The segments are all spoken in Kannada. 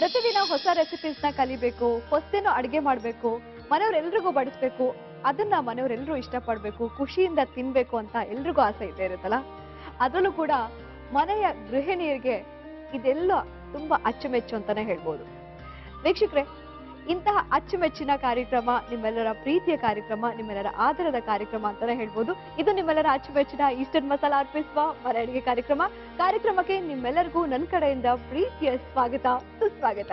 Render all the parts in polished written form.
ಪ್ರತಿದಿನ ಹೊಸ ರೆಸಿಪೀಸ್ನ ಕಲಿಬೇಕು, ಹೊಸದೇನೋ ಅಡುಗೆ ಮಾಡಬೇಕು, ಮನೆಯವರೆಲ್ರಿಗೂ ಬಡಿಸ್ಬೇಕು, ಅದನ್ನ ಮನೆಯವರೆಲ್ಲರೂ ಇಷ್ಟಪಡಬೇಕು, ಖುಷಿಯಿಂದ ತಿನ್ಬೇಕು ಅಂತ ಎಲ್ರಿಗೂ ಆಸೆ ಇದ್ದೇ ಇರುತ್ತಲ್ಲ. ಅದರಲ್ಲೂ ಕೂಡ ಮನೆಯ ಗೃಹಿಣಿಯರಿಗೆ ಇದೆಲ್ಲ ತುಂಬಾ ಅಚ್ಚುಮೆಚ್ಚು ಅಂತಾನೆ ಹೇಳ್ಬೋದು. ವೀಕ್ಷಕರೇ, ಇಂತಹ ಅಚ್ಚುಮೆಚ್ಚಿನ ಕಾರ್ಯಕ್ರಮ, ನಿಮ್ಮೆಲ್ಲರ ಪ್ರೀತಿಯ ಕಾರ್ಯಕ್ರಮ, ನಿಮ್ಮೆಲ್ಲರ ಆದರದ ಕಾರ್ಯಕ್ರಮ ಅಂತಾನೆ ಹೇಳ್ಬೋದು. ಇದು ನಿಮ್ಮೆಲ್ಲರ ಅಚ್ಚುಮೆಚ್ಚಿನ ಈಸ್ಟರ್ನ್ ಮಸಾಲಾ ಅರ್ಪಿಸುವ ಮನೆ ಅಡುಗೆ ಕಾರ್ಯಕ್ರಮಕ್ಕೆ ನಿಮ್ಮೆಲ್ಲರಿಗೂ ನನ್ನ ಕಡೆಯಿಂದ ಪ್ರೀತಿಯ ಸ್ವಾಗತ, ಸುಸ್ವಾಗತ.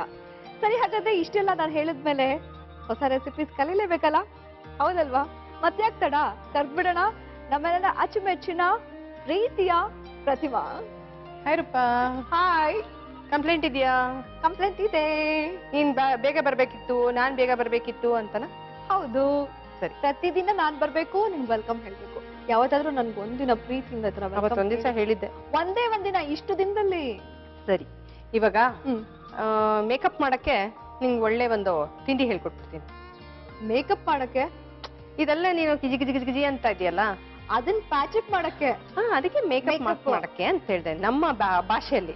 ಸರಿ, ಹಾಗಾದ್ರೆ ಇಷ್ಟೆಲ್ಲ ನಾನು ಹೇಳಿದ್ಮೇಲೆ ಹೊಸ ರೆಸಿಪೀಸ್ ಕಲೀಲೇಬೇಕಲ್ಲ, ಹೌದಲ್ವಾ? ಮತ್ತೆ ಯಾಕೆ ತಡ, ಕರ್ಬಿಡೋಣ ನಮ್ಮೆಲ್ಲರ ಅಚ್ಚುಮೆಚ್ಚಿನ ಪ್ರೀತಿಯ ಪ್ರತಿಮಾ. ಹಾಯ್ ರೂಪಾ. ಹಾಯ್. ಕಂಪ್ಲೇಂಟ್ ಇದೆಯಾ? ಕಂಪ್ಲೇಂಟ್ ಇದೆ. ನೀನ್ ಬೇಗ ಬರ್ಬೇಕಿತ್ತು, ನಾನ್ ಬೇಗ ಬರ್ಬೇಕಿತ್ತು ಅಂತನಾ? ಹೌದು. ಸರಿ, ಪ್ರತಿದಿನ ನಾನ್ ಬರ್ಬೇಕು, ನಿನ್ ವೆಲ್ಕಮ್ ಹೇಳ್ಬೇಕು. ಯಾವತ್ತಾದ್ರೂ ನನ್ಗೆ ಒಂದಿನ ಪ್ರೀತಿಯಿಂದ ಅವತ್ತೊಂದ್ ದಿವಸ ಹೇಳಿದ್ದೆ. ಒಂದಿನ ಇಷ್ಟು ದಿನದಲ್ಲಿ. ಸರಿ, ಇವಾಗ ಮೇಕಪ್ ಮಾಡಕ್ಕೆ ನಿಂಗೆ ಒಳ್ಳೆ ಒಂದು ತಿಂಡಿ ಹೇಳ್ಕೊಟ್ಬಿಡ್ತೀನಿ. ಮೇಕಪ್ ಮಾಡಕ್ಕೆ? ಇದೆಲ್ಲ ನೀನು ಗಿಜಿ ಗಿಜಿ ಗಿಜಿ ಗಿಜಿ ಅಂತ ಇದೆಯಲ್ಲ, ಅದನ್ನ ಪ್ಯಾಚಪ್ ಮಾಡಕ್ಕೆ. ಅದಕ್ಕೆ ಮೇಕಪ್ ಮಾಡಕ್ಕೆ ಅಂತ ಹೇಳ್ದೆ ನಮ್ಮ ಭಾಷೆಯಲ್ಲಿ.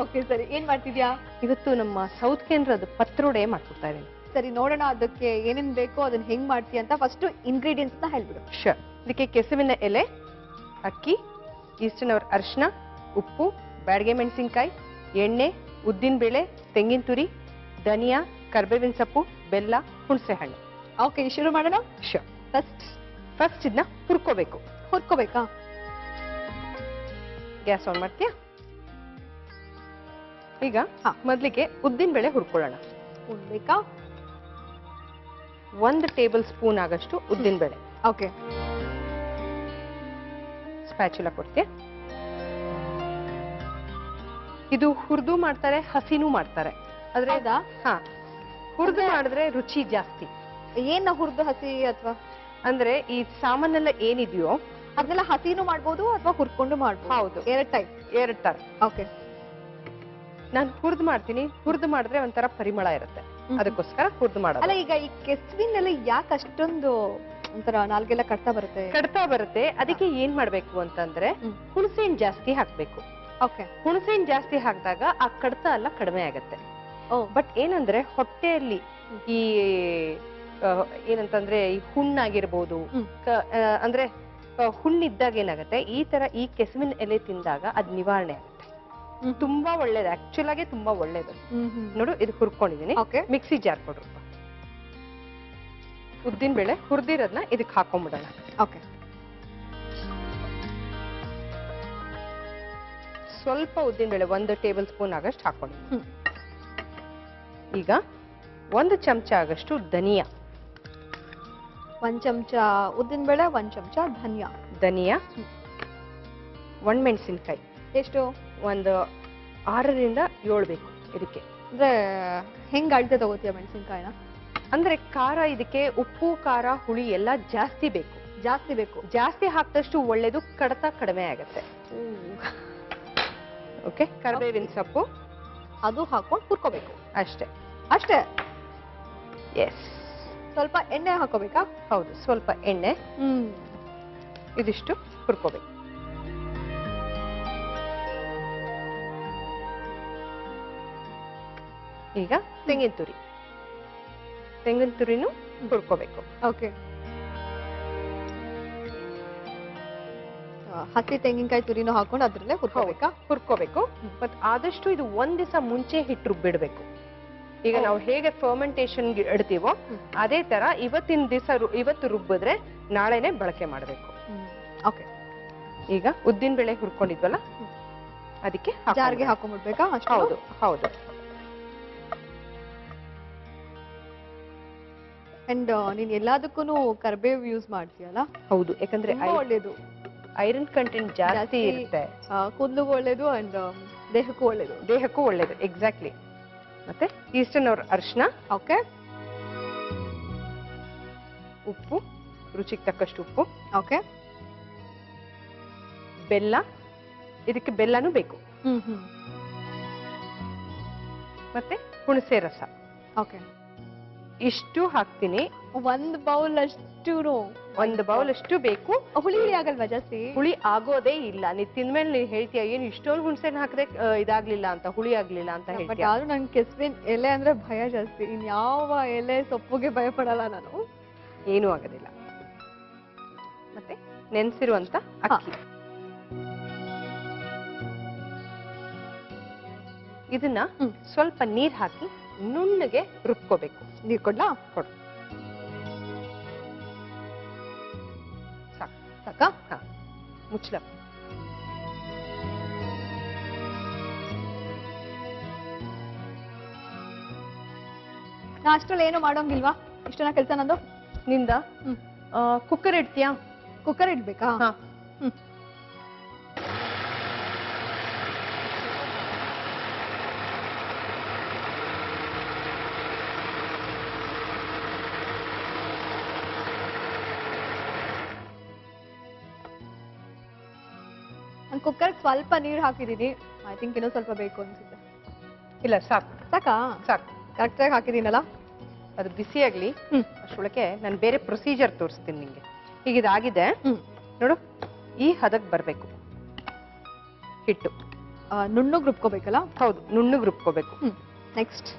ಓಕೆ, ಸರಿ. ಏನ್ ಮಾಡ್ತಿದ್ಯಾ? ಇವತ್ತು ನಮ್ಮ ಸೌತ್ ಕೇಂದ್ರದ ಪತ್ರೊಡೆ ಮಾಡ್ಕೊಡ್ತಾ ಇದೀನಿ. ಸರಿ, ನೋಡೋಣ ಅದಕ್ಕೆ ಏನೇನ್ ಬೇಕೋ, ಅದನ್ನ ಹೆಂಗ್ ಮಾಡ್ತೀಯ ಅಂತ. ಫಸ್ಟ್ ಇಂಗ್ರೀಡಿಯೆಂಟ್ಸ್ ನ ಹೇಳ್ಬಿಡು. ಶೋರ್. ಇದಕ್ಕೆ ಕೆಸುವಿನ ಎಲೆ, ಅಕ್ಕಿ, ಈಸ್ಟರ್ನ್ ಅವರ್ ಅರಿಶಿನ, ಉಪ್ಪು, ಬ್ಯಾಡಗೆ ಮೆಣಸಿನ್ಕಾಯಿ, ಎಣ್ಣೆ, ಉದ್ದಿನ ಬೇಳೆ, ತೆಂಗಿನ ತುರಿ, ಧನಿಯಾ, ಕರ್ಬೇವಿನ ಸೊಪ್ಪು, ಬೆಲ್ಲ, ಹುಣಸೆ ಹಣ್ಣು. ಓಕೆ, ಶುರು ಮಾಡೋಣ. ಶೋರ್. ಫಸ್ಟ್ ಇದನ್ನ ಹುರ್ಕೋಬೇಕಾ? ಗ್ಯಾಸ್ ಆನ್ ಮಾಡ್ತೀಯಾ? ಈಗ ಮೊದಲಿಗೆ ಉದ್ದಿನ ಬೇಳೆ ಹುರ್ಕೊಳ್ಳೋಣ. ಬೇಕಾ? 1 ಟೇಬಲ್ ಸ್ಪೂನ್ ಆಗಷ್ಟು ಉದ್ದಿನ ಬೇಳೆ. ಓಕೆ. ಸ್ಪ್ಯಾಚುಲಾ ಕೊಡ್ತೀಯ? ಇದು ಹುರಿದು ಮಾಡ್ತಾರೆ, ಹಸಿನೂ ಮಾಡ್ತಾರೆ. ಆದ್ರೆ ಹುರಿದು ಮಾಡಿದ್ರೆ ರುಚಿ ಜಾಸ್ತಿ. ಏನ್ ಹುರಿದು ಹಸಿ ಅಥವಾ? ಅಂದ್ರೆ ಈ ಸಾಮಾನೆಲ್ಲ ಏನಿದೆಯೋ ಅದನ್ನೆಲ್ಲ ಹಸಿನೂ ಮಾಡ್ಬೋದು ಅಥವಾ ಹುರ್ಕೊಂಡು ಮಾಡ್ಬೋದು. ಹೌದು, ಎರಡು ತರ. ಓಕೆ. ನಾನು ಹುರಿದು ಮಾಡ್ತೀನಿ. ಹುರಿದು ಮಾಡಿದ್ರೆ ಒಂಥರ ಪರಿಮಳ ಇರುತ್ತೆ, ಅದಕ್ಕೋಸ್ಕರ ಹುರಿದು ಮಾಡೋದು. ಅಲ್ಲ, ಈಗ ಈ ಕೆಸುವಿನಲ್ಲಿ ಯಾಕೆ ಅಷ್ಟೊಂದು ಒಂಥರ ನಾಲ್ಗೆಲ್ಲ ಕಟ್ತಾ ಬರುತ್ತೆ? ಅದಕ್ಕೆ ಏನ್ ಮಾಡ್ಬೇಕು ಅಂತಂದ್ರೆ ಹುಣಸೆ ಹಣ್ಣು ಜಾಸ್ತಿ ಹಾಕ್ಬೇಕು. ಓಕೆ. ಹುಣಸೆ ಹಣ್ಣು ಜಾಸ್ತಿ ಹಾಕಿದಾಗ ಆ ಕಡ್ತ ಎಲ್ಲ ಕಡಿಮೆ ಆಗತ್ತೆ. ಬಟ್ ಏನಂದ್ರೆ ಹೊಟ್ಟೆಯಲ್ಲಿ ಈ ಏನಂತಂದ್ರೆ ಈ ಹುಣ್ಣಾಗಿರ್ಬೋದು, ಅಂದ್ರೆ ಹುಣ್ಣಿದ್ದಾಗ ಏನಾಗತ್ತೆ, ಈ ತರ ಈ ಕೆಸುವಿನ ಎಲೆ ತಿಂದಾಗ ಅದ್ ನಿವಾರಣೆ ಆಗುತ್ತೆ. ತುಂಬಾ ಒಳ್ಳೇದು, ಆಕ್ಚುಲ್ ಆಗಿ ತುಂಬಾ ಒಳ್ಳೇದು. ನೋಡು, ಇದು ಹುರ್ಕೊಂಡಿದೀನಿ. Mixie jar ಕೊಡ್ರು. ಉದ್ದಿನ ಬೇಳೆ ಹುರಿದಿರೋದನ್ನ ಇದಕ್ಕೆ ಹಾಕೊಂಡ್ಬಿಡೋಣ. ಓಕೆ. ಸ್ವಲ್ಪ ಉದ್ದಿನ ಬೇಳೆ 1 ಟೇಬಲ್ ಸ್ಪೂನ್ ಆಗಷ್ಟು ಹಾಕೊಂಡು, ಈಗ 1 ಚಮಚ ಆಗಷ್ಟು ಧನಿಯಾ, 1 ಚಮಚ ಉದ್ದಿನ ಬೇಳೆ, 1 ಚಮಚ ಧನಿಯಾ, 1 ಮೆಣಸಿನ್ಕಾಯಿ. ಎಷ್ಟು? ಒಂದು 6ರಿಂದ 7 ಬೇಕು ಇದಕ್ಕೆ. ಅಂದ್ರೆ ಹೆಂಗ್ ಅಳತೆ ತಗೋತೀಯ ಮೆಣಸಿನ್ಕಾಯಿನ? ಅಂದ್ರೆ ಖಾರ ಇದಕ್ಕೆ ಉಪ್ಪು, ಖಾರ, ಹುಳಿ ಎಲ್ಲ ಜಾಸ್ತಿ ಬೇಕು. ಜಾಸ್ತಿ ಹಾಕಿದಷ್ಟು ಒಳ್ಳೇದು, ಕಡತ ಕಡಿಮೆ ಆಗತ್ತೆ. ಓಕೆ. ಕರ್ಬೇವಿನ ಸೊಪ್ಪು ಅದು ಹಾಕೊಂಡು ಹುರ್ಕೋಬೇಕು. ಅಷ್ಟೇ. ಎಸ್. ಸ್ವಲ್ಪ ಎಣ್ಣೆ ಹಾಕೋಬೇಕಾ? ಹೌದು, ಸ್ವಲ್ಪ ಎಣ್ಣೆ. ಇದಿಷ್ಟು ಹುರ್ಕೋಬೇಕು. ಈಗ ತೆಂಗಿನ ತುರಿನೂ ಹುರ್ಕೋಬೇಕು. ಓಕೆ. ಹಸಿ ತೆಂಗಿನಕಾಯಿ ತುರಿನೂ ಹಾಕೊಂಡು ಅದ್ರಲ್ಲೇ ಹುರ್ಕೋಬೇಕು. ಮತ್ ಆದಷ್ಟು ಇದು 1 ದಿವಸ ಮುಂಚೆ ಹಿಟ್ಟು ರುಬ್ಬಿಡ್ಬೇಕು. ಈಗ ನಾವು ಹೇಗೆ ಫರ್ಮೆಂಟೇಶನ್ ಇಡ್ತೀವೋ ಅದೇ ತರ ಇವತ್ತು ರುಬ್ಬಿದ್ರೆ ನಾಳೆನೆ ಬಳಕೆ ಮಾಡಬೇಕು. ಓಕೆ. ಈಗ ಉದ್ದಿನ ಬೇಳೆ ಹುರ್ಕೊಂಡಿದ್ವಲ್ಲ, ಅದಕ್ಕೆ ಜಾರ್ಗೆ ಹಾಕೊಂಡ್ಬಿಡ್ಬೇಕಾ? ಹೌದು. ಅಂಡ್ ನೀನ್ ಎಲ್ಲದಕ್ಕೂ ಕರ್ಬೇವು ಯೂಸ್ ಮಾಡ್ತೀಯಲ್ಲ? ಹೌದು, ಯಾಕಂದ್ರೆ ಒಳ್ಳೇದು, ಐರನ್ ಕಂಟೆಂಟ್ ಜಾಸ್ತಿ ಇರುತ್ತೆ. ಕೂದಲಿಗೂ ಒಳ್ಳೇದು ಅಂಡ್ ದೇಹಕ್ಕೂ ಒಳ್ಳೇದು. ಎಕ್ಸಾಕ್ಟ್ಲಿ. ಮತ್ತೆ ಈಸ್ಟರ್ನ್ ಅವರ್ ಅರಿಶಿನ. ಓಕೆ. ಉಪ್ಪು, ರುಚಿಗೆ ತಕ್ಕಷ್ಟು ಉಪ್ಪು. ಓಕೆ. ಬೆಲ್ಲ, ಇದಕ್ಕೆ ಬೆಲ್ಲನೂ ಬೇಕು. ಮತ್ತೆ ಹುಣಸೆ ರಸ. ಓಕೆ. ಇಷ್ಟು ಹಾಕ್ತೀನಿ. 1 ಬೌಲ್ ಅಷ್ಟು ಅಷ್ಟೂನು ಒಂದು ಬೌಲ್ ಅಷ್ಟು ಬೇಕು. ಹುಳಿ ಹುಳಿ ಆಗಲ್ವಾ ಜಾಸ್ತಿ? ಹುಳಿ ಆಗೋದೇ ಇಲ್ಲ. ನೀ ತಿಂದ್ಮೇಲೆ ನೀ ಹೇಳ್ತೀಯ ಏನು ಇಷ್ಟೊಂದು ಹುಣಸೆನ ಹಾಕದೆ ಇದಾಗ್ಲಿಲ್ಲ ಅಂತ, ಹುಳಿ ಆಗ್ಲಿಲ್ಲ ಅಂತ ಬಟ್ ಹೇಳ್ತೀಯ. ಆದ್ರೂ ನನ್ ಕೆಸ್ವಿನ ಎಲೆ ಅಂದ್ರೆ ಭಯ ಜಾಸ್ತಿ. ಇನ್ ಯಾವ ಎಲೆ ಸೊಪ್ಪುಗೆ ಭಯ ಪಡಲ್ಲ ನಾನು. ಏನೂ ಆಗೋದಿಲ್ಲ. ಮತ್ತೆ ನೆನ್ಸಿರುವಂತ ಅಕ್ಕಿ, ಇದನ್ನ ಸ್ವಲ್ಪ ನೀರ್ ಹಾಕಿ ನುಣ್ಣಗೆ ರುಬ್ಕೋಬೇಕು. ನೀರ್ ಕೊಡ್ಲಾ? ಕೊಡು. ಸಾಕಾ? ಹಾ, ಮುಚ್ಚಲ. ನಾ ಅಷ್ಟ್ರಲ್ಲಿ ಏನು ಮಾಡೋಂಗಿಲ್ವಾ? ಇಷ್ಟನ ಕೆಲ್ಸ ನಂದು. ನಿಂದ ಕುಕ್ಕರ್ ಇಡ್ತೀಯಾ? ಕುಕ್ಕರ್ ಇಡ್ಬೇಕಾ? ಹಾ. ನಾನು ಕುಕ್ಕರ್ ಸ್ವಲ್ಪ ನೀರು ಹಾಕಿದೀನಿ. ಐ ಥಿಂಕ್ ಇನ್ನೂ ಸ್ವಲ್ಪ ಬೇಕು ಅನ್ಸುತ್ತೆ. ಇಲ್ಲ, ಸಾಕು. ಸಾಕಾ? ಸಾಕು. ಕರೆಕ್ಟಾಗಿ ಹಾಕಿದೀನಲ್ಲ? ಅದು ಬಿಸಿ ಆಗ್ಲಿ. ಅಷ್ಟೊಳಗೆ ನಾನು ಬೇರೆ ಪ್ರೊಸೀಜರ್ ತೋರಿಸ್ತೀನಿ ನಿಂಗೆ. ಈಗ ಇದಾಗಿದೆ ನೋಡು, ಈ ಹದಕ್ಕೆ ಬರ್ಬೇಕು ಹಿಟ್ಟು. ನುಣ್ಣಗೆ ರುಬ್ಕೋಬೇಕಲ್ಲ? ಹೌದು, ನುಣ್ಣಗೆ ರುಬ್ಕೋಬೇಕು. ನೆಕ್ಸ್ಟ್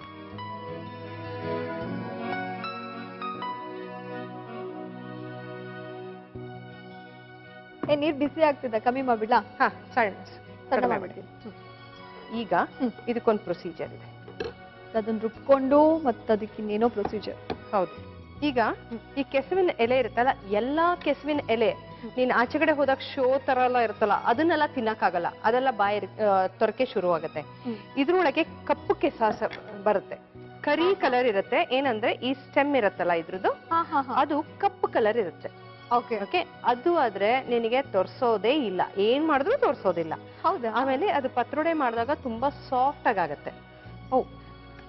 ನೀರ್ ಬಿಸಿ ಆಗ್ತಿದೆ, ಕಮ್ಮಿ ಮಾಡ್ಬಿಡ್ಲಾ? ಹಾ, ಸಣ್ಣ ಮಾಡ್ಬಿಡ್ತೀನಿ. ಈಗ ಇದಕ್ಕೊಂದು ಪ್ರೊಸೀಜರ್ ಇದೆ. ಅದನ್ನ ರುಬ್ಕೊಂಡು ಮತ್ತೆ ಅದಕ್ಕೆ ಇನ್ನೇನೋ ಪ್ರೊಸೀಜರ್. ಹೌದು. ಈಗ ಈ ಕೆಸುವಿನ ಎಲೆ ಇರುತ್ತಲ್ಲ, ಎಲ್ಲಾ ಕೆಸುವಿನ ಎಲೆ ನೀನ್ ಆಚೆ ಕಡೆ ಹೋದಾಗ ಶೋ ತರ ಎಲ್ಲ ಇರುತ್ತಲ್ಲ, ಅದನ್ನೆಲ್ಲ ತಿನ್ನಕ್ಕಾಗಲ್ಲ. ಅದೆಲ್ಲ ಬಾಯಿ ತೊರಕೆ ಶುರು ಆಗುತ್ತೆ. ಇದ್ರೊಳಗೆ ಕಪ್ಪು ಕೆಸಾಸ ಬರುತ್ತೆ, ಕರಿ ಕಲರ್ ಇರುತ್ತೆ. ಏನಂದ್ರೆ ಈ ಸ್ಟೆಮ್ ಇರುತ್ತಲ್ಲ ಇದ್ರದ್ದು, ಅದು ಕಪ್ಪು ಕಲರ್ ಇರುತ್ತೆ. ಓಕೆ ಓಕೆ, ಅದು ಆದ್ರೆ ನಿನಗೆ ತೋರ್ಸೋದೇ ಇಲ್ಲ, ಏನ್ ಮಾಡಿದ್ರು ತೋರ್ಸೋದಿಲ್ಲ. ಹೌದಾ? ಆಮೇಲೆ ಅದು ಪತ್ರೊಡೆ ಮಾಡಿದಾಗ ತುಂಬಾ ಸಾಫ್ಟ್ ಆಗತ್ತೆ. ಓ,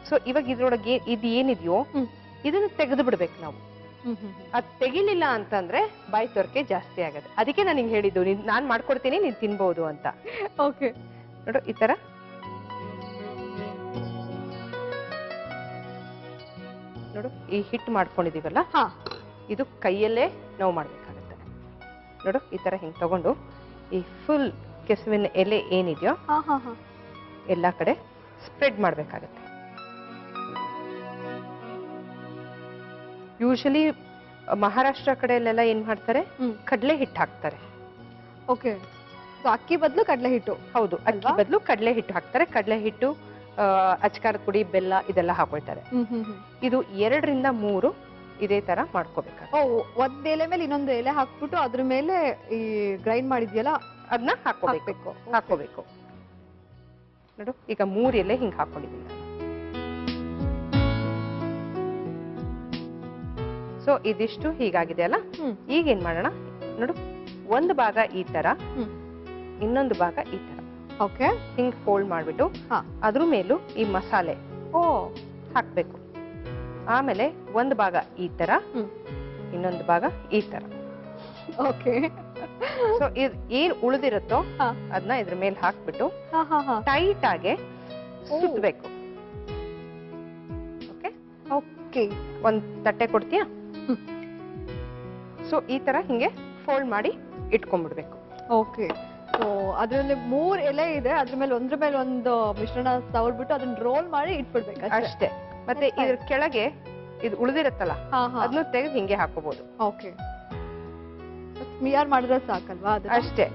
ಸೊ ಇವಾಗ ಇದ್ರೊಳಗೆ ಇದು ಏನಿದೆಯೋ ಇದನ್ನ ತೆಗೆದು ಬಿಡ್ಬೇಕು ನಾವು. ಅದ್ ತೆಗಿಲಿಲ್ಲ ಅಂತಂದ್ರೆ ಬಾಯಿ ತೊರಕೆ ಜಾಸ್ತಿ ಆಗತ್ತೆ. ಅದಕ್ಕೆ ನಾನು ಹಿಂಗ್ ಹೇಳಿದ್ದು, ನಾನ್ ಮಾಡ್ಕೊಡ್ತೀನಿ, ನೀನ್ ತಿನ್ಬಹುದು ಅಂತ. ಓಕೆ, ನೋಡು ಈ ತರ. ನೋಡು, ಈ ಹಿಟ್ಟು ಮಾಡ್ಕೊಂಡಿದೀವಲ್ಲ, ಇದು ಕೈಯಲ್ಲೇ ನಾವು ಮಾಡ್ಬೇಕಾಗತ್ತೆ. ನೋಡು ಈ ತರ ಹಿಂಗ್ ತಗೊಂಡು ಈ ಫುಲ್ ಕೆಸುವಿನ ಎಲೆ ಏನಿದೆಯೋ ಎಲ್ಲಾ ಕಡೆ ಸ್ಪ್ರೆಡ್ ಮಾಡ್ಬೇಕಾಗತ್ತೆ. ಯೂಶಲಿ ಮಹಾರಾಷ್ಟ್ರ ಕಡೆಯಲ್ಲೆಲ್ಲ ಏನ್ ಮಾಡ್ತಾರೆ, ಕಡಲೆ ಹಿಟ್ಟು ಹಾಕ್ತಾರೆ. ಓಕೆ, ಅಕ್ಕಿ ಬದಲು ಕಡಲೆ ಹಿಟ್ಟು? ಹೌದು, ಅಕ್ಕಿ ಬದಲು ಕಡಲೆ ಹಿಟ್ಟು ಹಾಕ್ತಾರೆ. ಕಡಲೆ ಹಿಟ್ಟು, ಅಚ್ಕಾರದ ಪುಡಿ, ಬೆಲ್ಲ ಇದೆಲ್ಲ ಹಾಕೊಳ್ತಾರೆ. ಇದು 2 ರಿಂದ 3 ಇದೇ ತರ ಮಾಡ್ಕೋಬೇಕಾಗುತ್ತೆ. ಒಂದ್ ಎಲೆ ಮೇಲೆ ಇನ್ನೊಂದು ಎಲೆ ಹಾಕ್ಬಿಟ್ಟು ಅದ್ರ ಮೇಲೆ ಈ ಗ್ರೈಂಡ್ ಮಾಡಿದ್ಯಲ್ಲ ಅದನ್ನ ಹಾಕೋಬೇಕು. ನೋಡು, ಈಗ 3 ಎಲೆ ಹಿಂಗ್ ಹಾಕೊಂಡಿದ್ದೀನಿ. ಸೊ ಇದಿಷ್ಟು ಹೀಗಾಗಿದೆ ಅಲ್ಲ. ಈಗ ಏನ್ ಮಾಡೋಣ ನೋಡು, ಒಂದು ಭಾಗ ಈ ತರ, ಇನ್ನೊಂದು ಭಾಗ ಈ ತರ. ಓಕೆ, ಹಿಂಗ್ ಫೋಲ್ಡ್ ಮಾಡ್ಬಿಟ್ಟು ಅದ್ರ ಮೇಲೂ ಈ ಮಸಾಲೆ ಹಾಕ್ಬೇಕು. ಆಮೇಲೆ ಒಂದು ಭಾಗ ಈ ತರ, ಇನ್ನೊಂದು ಭಾಗ ಈ ತರ. ಓಕೆ, ಸೊ ಏನ್ ಉಳಿದಿರುತ್ತೋ ಅದನ್ನ ಇದ್ರ ಮೇಲೆ ಹಾಕ್ಬಿಟ್ಟು ಟೈಟ್ ಆಗಿ ಸುತ್ತಬೇಕು. ಓಕೆ ಓಕೆ, ಒಂದ್ ತಟ್ಟೆ ಕೊಡ್ತೀಯಾ? ಸೊ ಈ ತರ ಹಿಂಗೆ ಫೋಲ್ಡ್ ಮಾಡಿ ಇಟ್ಕೊಂಡ್ಬಿಡ್ಬೇಕು. ಓಕೆ, ಸೊ ಅದ್ರಲ್ಲಿ 3 ಎಲೆ ಇದೆ, ಅದ್ರ ಮೇಲೆ ಒಂದ್ರ ಮೇಲೆ ಒಂದು ಮಿಶ್ರಣ ಸವರ್ಬಿಟ್ಟು ಅದನ್ನ ರೋಲ್ ಮಾಡಿ ಇಟ್ಬಿಡ್ಬೇಕು ಅಷ್ಟೇ. ಮತ್ತೆ ಇದ್ರ ಕೆಳಗೆ ಇದು ಉಳಿದಿರತ್ತಲ್ಲ, ಅದನ್ನು ತೆಗೆದು ಹಿಂಗೆ ಹಾಕೋಬಹುದು. ಓಕೆ, ಸ್ಮಿಯರ್ ಮಾಡಿದ್ರೆ ಸಾಕಲ್ವಾ? ಅದು ಅಷ್ಟೇ.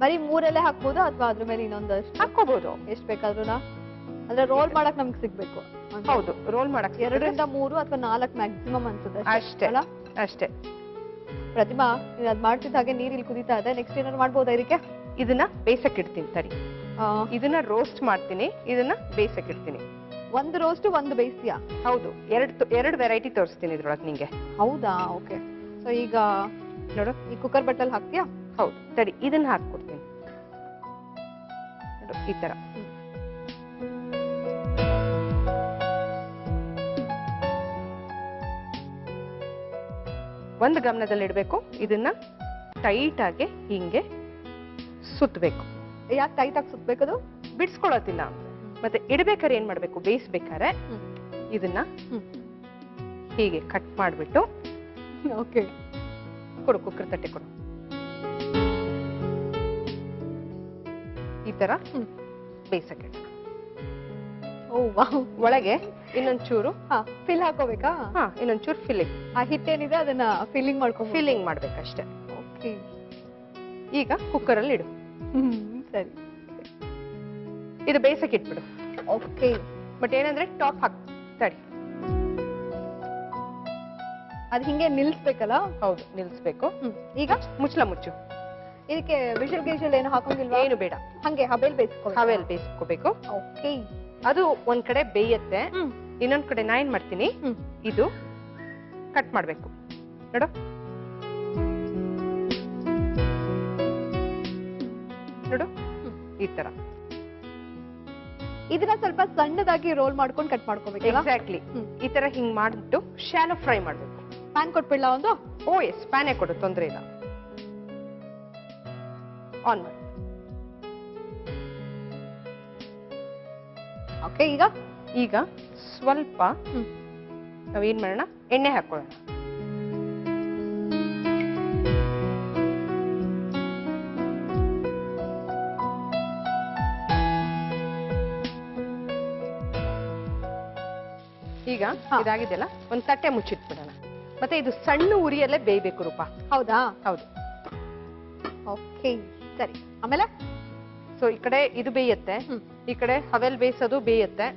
ಬರೀ 3 ಎಲೆ ಹಾಕ್ಬೋದಾ ಅಥವಾ ಅದ್ರ ಮೇಲೆ ಇನ್ನೊಂದಷ್ಟು ಹಾಕೋಬಹುದು? ಎಷ್ಟ್ ಬೇಕಾದ್ರೂ? ಅಂದ್ರೆ ರೋಲ್ ಮಾಡಕ್ ನಮ್ಗೆ ಸಿಗ್ಬೇಕು. ಹೌದು, ರೋಲ್ ಮಾಡಕ್ 2 ರಿಂದ 3 ಅಥವಾ 4 ಮ್ಯಾಕ್ಸಿಮಮ್ ಅನ್ಸುತ್ತೆ ಅಷ್ಟೇ. ಅಷ್ಟೇ. ಪ್ರತಿಮಾ, ನೀನ್ ಅದ್ ಮಾಡ್ತಿದ್ದ ಹಾಗೆ ನೀರಿಲ್ಲಿ ಕುದೀತಾ ಇದೆ. ನೆಕ್ಸ್ಟ್ ಏನಾದ್ರು ಮಾಡ್ಬೋದಾ ಇದಕ್ಕೆ? ಇದನ್ನ ಬೇಯಿಸಕ್ ಇಡ್ತೀನಿ. ಸರಿ, ಇದನ್ನ ರೋಸ್ಟ್ ಮಾಡ್ತೀನಿ, ಇದನ್ನ ಬೇಯಿಸಕ್ ಇಡ್ತೀನಿ. ಒಂದು ರೋಸ್ಟ್ ಒಂದು ಬೇಯಿಸ್ತೀಯಾ? ಹೌದು, ಎರಡು ವೆರೈಟಿ ತೋರಿಸ್ತೀನಿ ಇದ್ರೊಳಗೆ ನಿಂಗೆ. ಹೌದಾ? ಓಕೆ, ಸೊ ಈಗ ನೋಡು, ಈ ಕುಕ್ಕರ್ ಬಟ್ಟಲ್ ಹಾಕ್ತೀಯಾ? ಹೌದು, ಸರಿ, ಇದನ್ನ ಹಾಕ್ಕೊಡ್ತೀನಿ. ನೋಡು ಈ ತರ. ಒಂದು ಗಮನದಲ್ಲಿ ಇಡ್ಬೇಕು, ಇದನ್ನ ಟೈಟ್ ಆಗಿ ಹಿಂಗೆ ಸುತ್ತಬೇಕು. ಯಾಕೆ ಟೈಟ್ ಆಗಿ ಸುತ್ತಬೇಕದು? ಬಿಡ್ಸ್ಕೊಳತಿಲ್ಲ. ಮತ್ತೆ ಇಡ್ಬೇಕಾದ್ರೆ ಏನ್ ಮಾಡ್ಬೇಕು, ಬೇಯಿಸ್ಬೇಕಾದ್ರೆ ಇದನ್ನ ಹೀಗೆ ಕಟ್ ಮಾಡ್ಬಿಟ್ಟು ಓಕೆ ಕೊಡು, ಕುಕ್ಕರ್ ತಟ್ಟೆ ಕೊಡು. ಈ ತರ ಬೇಯಿಸಕ್ಕೆ. ಓ ವಾವ್. ಒಳಗೆ ಇನ್ನೊಂಚೂರು ಫಿಲ್ ಹಾಕೋಬೇಕಾ? ಇನ್ನೊಂಚೂರು ಫಿಲ್ಲಿಂಗ್. ಆ ಹಿಟ್ಟೇನಿದೆ ಅದನ್ನ ಫಿಲ್ಲಿಂಗ್ ಮಾಡ್ಕೊಂಡು ಫಿಲ್ಲಿಂಗ್ ಮಾಡ್ಬೇಕಷ್ಟೇ. ಓಕೆ. ಈಗ ಕುಕ್ಕರ್ ಅಲ್ಲಿ ಇಡು. ಸರಿ, ಇದು ಬೇಯಿಸಕ್ಕೆ ಇಟ್ಬಿಡು. ಓಕೆ. ಬಟ್ ಏನಂದ್ರೆ ಟಾಪ್ ಹಾಕ್ ತಡಿ. ಅದ್ ಹಿಂಗೆ ನಿಲ್ಸ್ಬೇಕಲ್ಲ? ಹೌದು, ನಿಲ್ಸ್ಬೇಕು. ಈಗ ಮುಚ್ಚಲ ಮುಚ್ಚು. ಇದಕ್ಕೆ ವಿಷಲ್ ಗೀಷಲ್ ಏನು ಹಾಕೋಂಗಿಲ್ವಾ? ಏನು ಬೇಡ, ಹಂಗೆ ಹಬೆಲ್ ಬೇಯಿಸ್ಕೋ. ಹವೆಲ್ ಬೇಯಿಸ್ಕೋಬೇಕು. ಓಕೆ. ಅದು ಒಂದ್ ಕಡೆ ಬೇಯತ್ತೆ, ಇನ್ನೊಂದ್ ಕಡೆ ನಾ ಏನ್ ಮಾಡ್ತೀನಿ, ಇದು ಕಟ್ ಮಾಡ್ಬೇಕು ನೋಡು. ನೋಡು ಈ ತರ. ಇದನ್ನ ಸ್ವಲ್ಪ ಸಣ್ಣದಾಗಿ ರೋಲ್ ಮಾಡ್ಕೊಂಡು ಕಟ್ ಮಾಡ್ಕೋಬೇಕಲ್ಲ? ಎಕ್ಸಾಕ್ಟ್ಲಿ. ಈ ತರ ಹಿಂಗ್ ಮಾಡ್ಬಿಟ್ಟು ಶಾಲೋ ಫ್ರೈ ಮಾಡ್ಬೇಕು. ಪ್ಯಾನ್ ಕೊಟ್ಬಿಡ್ಲಾ ಒಂದು? ಓ ಎಸ್, ಪ್ಯಾನೇ ಕೊಡು, ತೊಂದ್ರೆ ಇಲ್ಲ. ಆನ್ ಮಾಡು. ಓಕೆ. ಈಗ ಸ್ವಲ್ಪ ನಾವೇನ್ ಮಾಡೋಣ, ಎಣ್ಣೆ ಹಾಕೊಳ್ಳೋಣ. ಈಗ ಇದಾಗಿದೆಯಲ್ಲ, ಒಂದ್ ತಟ್ಟೆ ಮುಚ್ಚಿಟ್ಬಿಡೋಣ. ಮತ್ತೆ ಇದು ಸಣ್ಣ ಉರಿಯಲ್ಲೇ ಬೇಯಬೇಕು ರೂಪ. ಹೌದಾ? ಹೌದು. ಓಕೆ ಸರಿ. ಆಮೇಲೆ ಸೊ ಈ ಕಡೆ ಇದು ಬೇಯತ್ತೆ, ಈ ಕಡೆ ಹವೆಲ್ ಬೇಯಿಸೋದು ಬೇಯತ್ತೆ.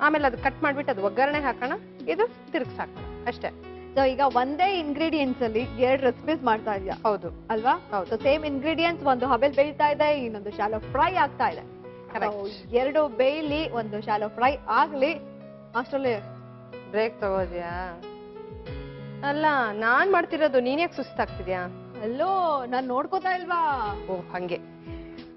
ಆಮೇಲೆ ಅದು ಕಟ್ ಮಾಡ್ಬಿಟ್ಟು ಅದು ಒಗ್ಗರಣೆ ಹಾಕೋಣ, ಇದು ತಿರುಗಿಸ್ ಹಾಕೋಣ ಅಷ್ಟೇ. ಸೊ ಈಗ ಒಂದೇ ಇಂಗ್ರೀಡಿಯೆಂಟ್ಸ್ ಅಲ್ಲಿ 2 ರೆಸಿಪೀಸ್ ಮಾಡ್ತಾ ಇದೀಯಾ? ಹೌದು ಅಲ್ವಾ? ಹೌದು. ಸೊ ಸೇಮ್ ಇಂಗ್ರೀಡಿಯೆಂಟ್ಸ್, ಒಂದು ಹಬೆಲ್ ಬೇಯ್ತಾ ಇದೆ, ಇನ್ನೊಂದು ಶಾಲೋ ಫ್ರೈ ಆಗ್ತಾ ಇದೆ. ಎರಡು ಬೇಯ್ಲಿ, ಒಂದು ಶಾಲೋ ಫ್ರೈ ಆಗ್ಲಿ, ಅಷ್ಟರಲ್ಲಿ ಬ್ರೇಕ್ ತಗೋದ್ಯಾ? ಅಲ್ಲ, ನಾನ್ ಮಾಡ್ತಿರೋದು, ನೀನ್ ಯಾಕೆ ಸುಸ್ತಾಗ್ತಿದ್ಯಾ? ಅಲ್ಲೋ, ನಾನ್ ನೋಡ್ಕೋತಾ ಇಲ್ವಾ? ಓ ಹಂಗೆ.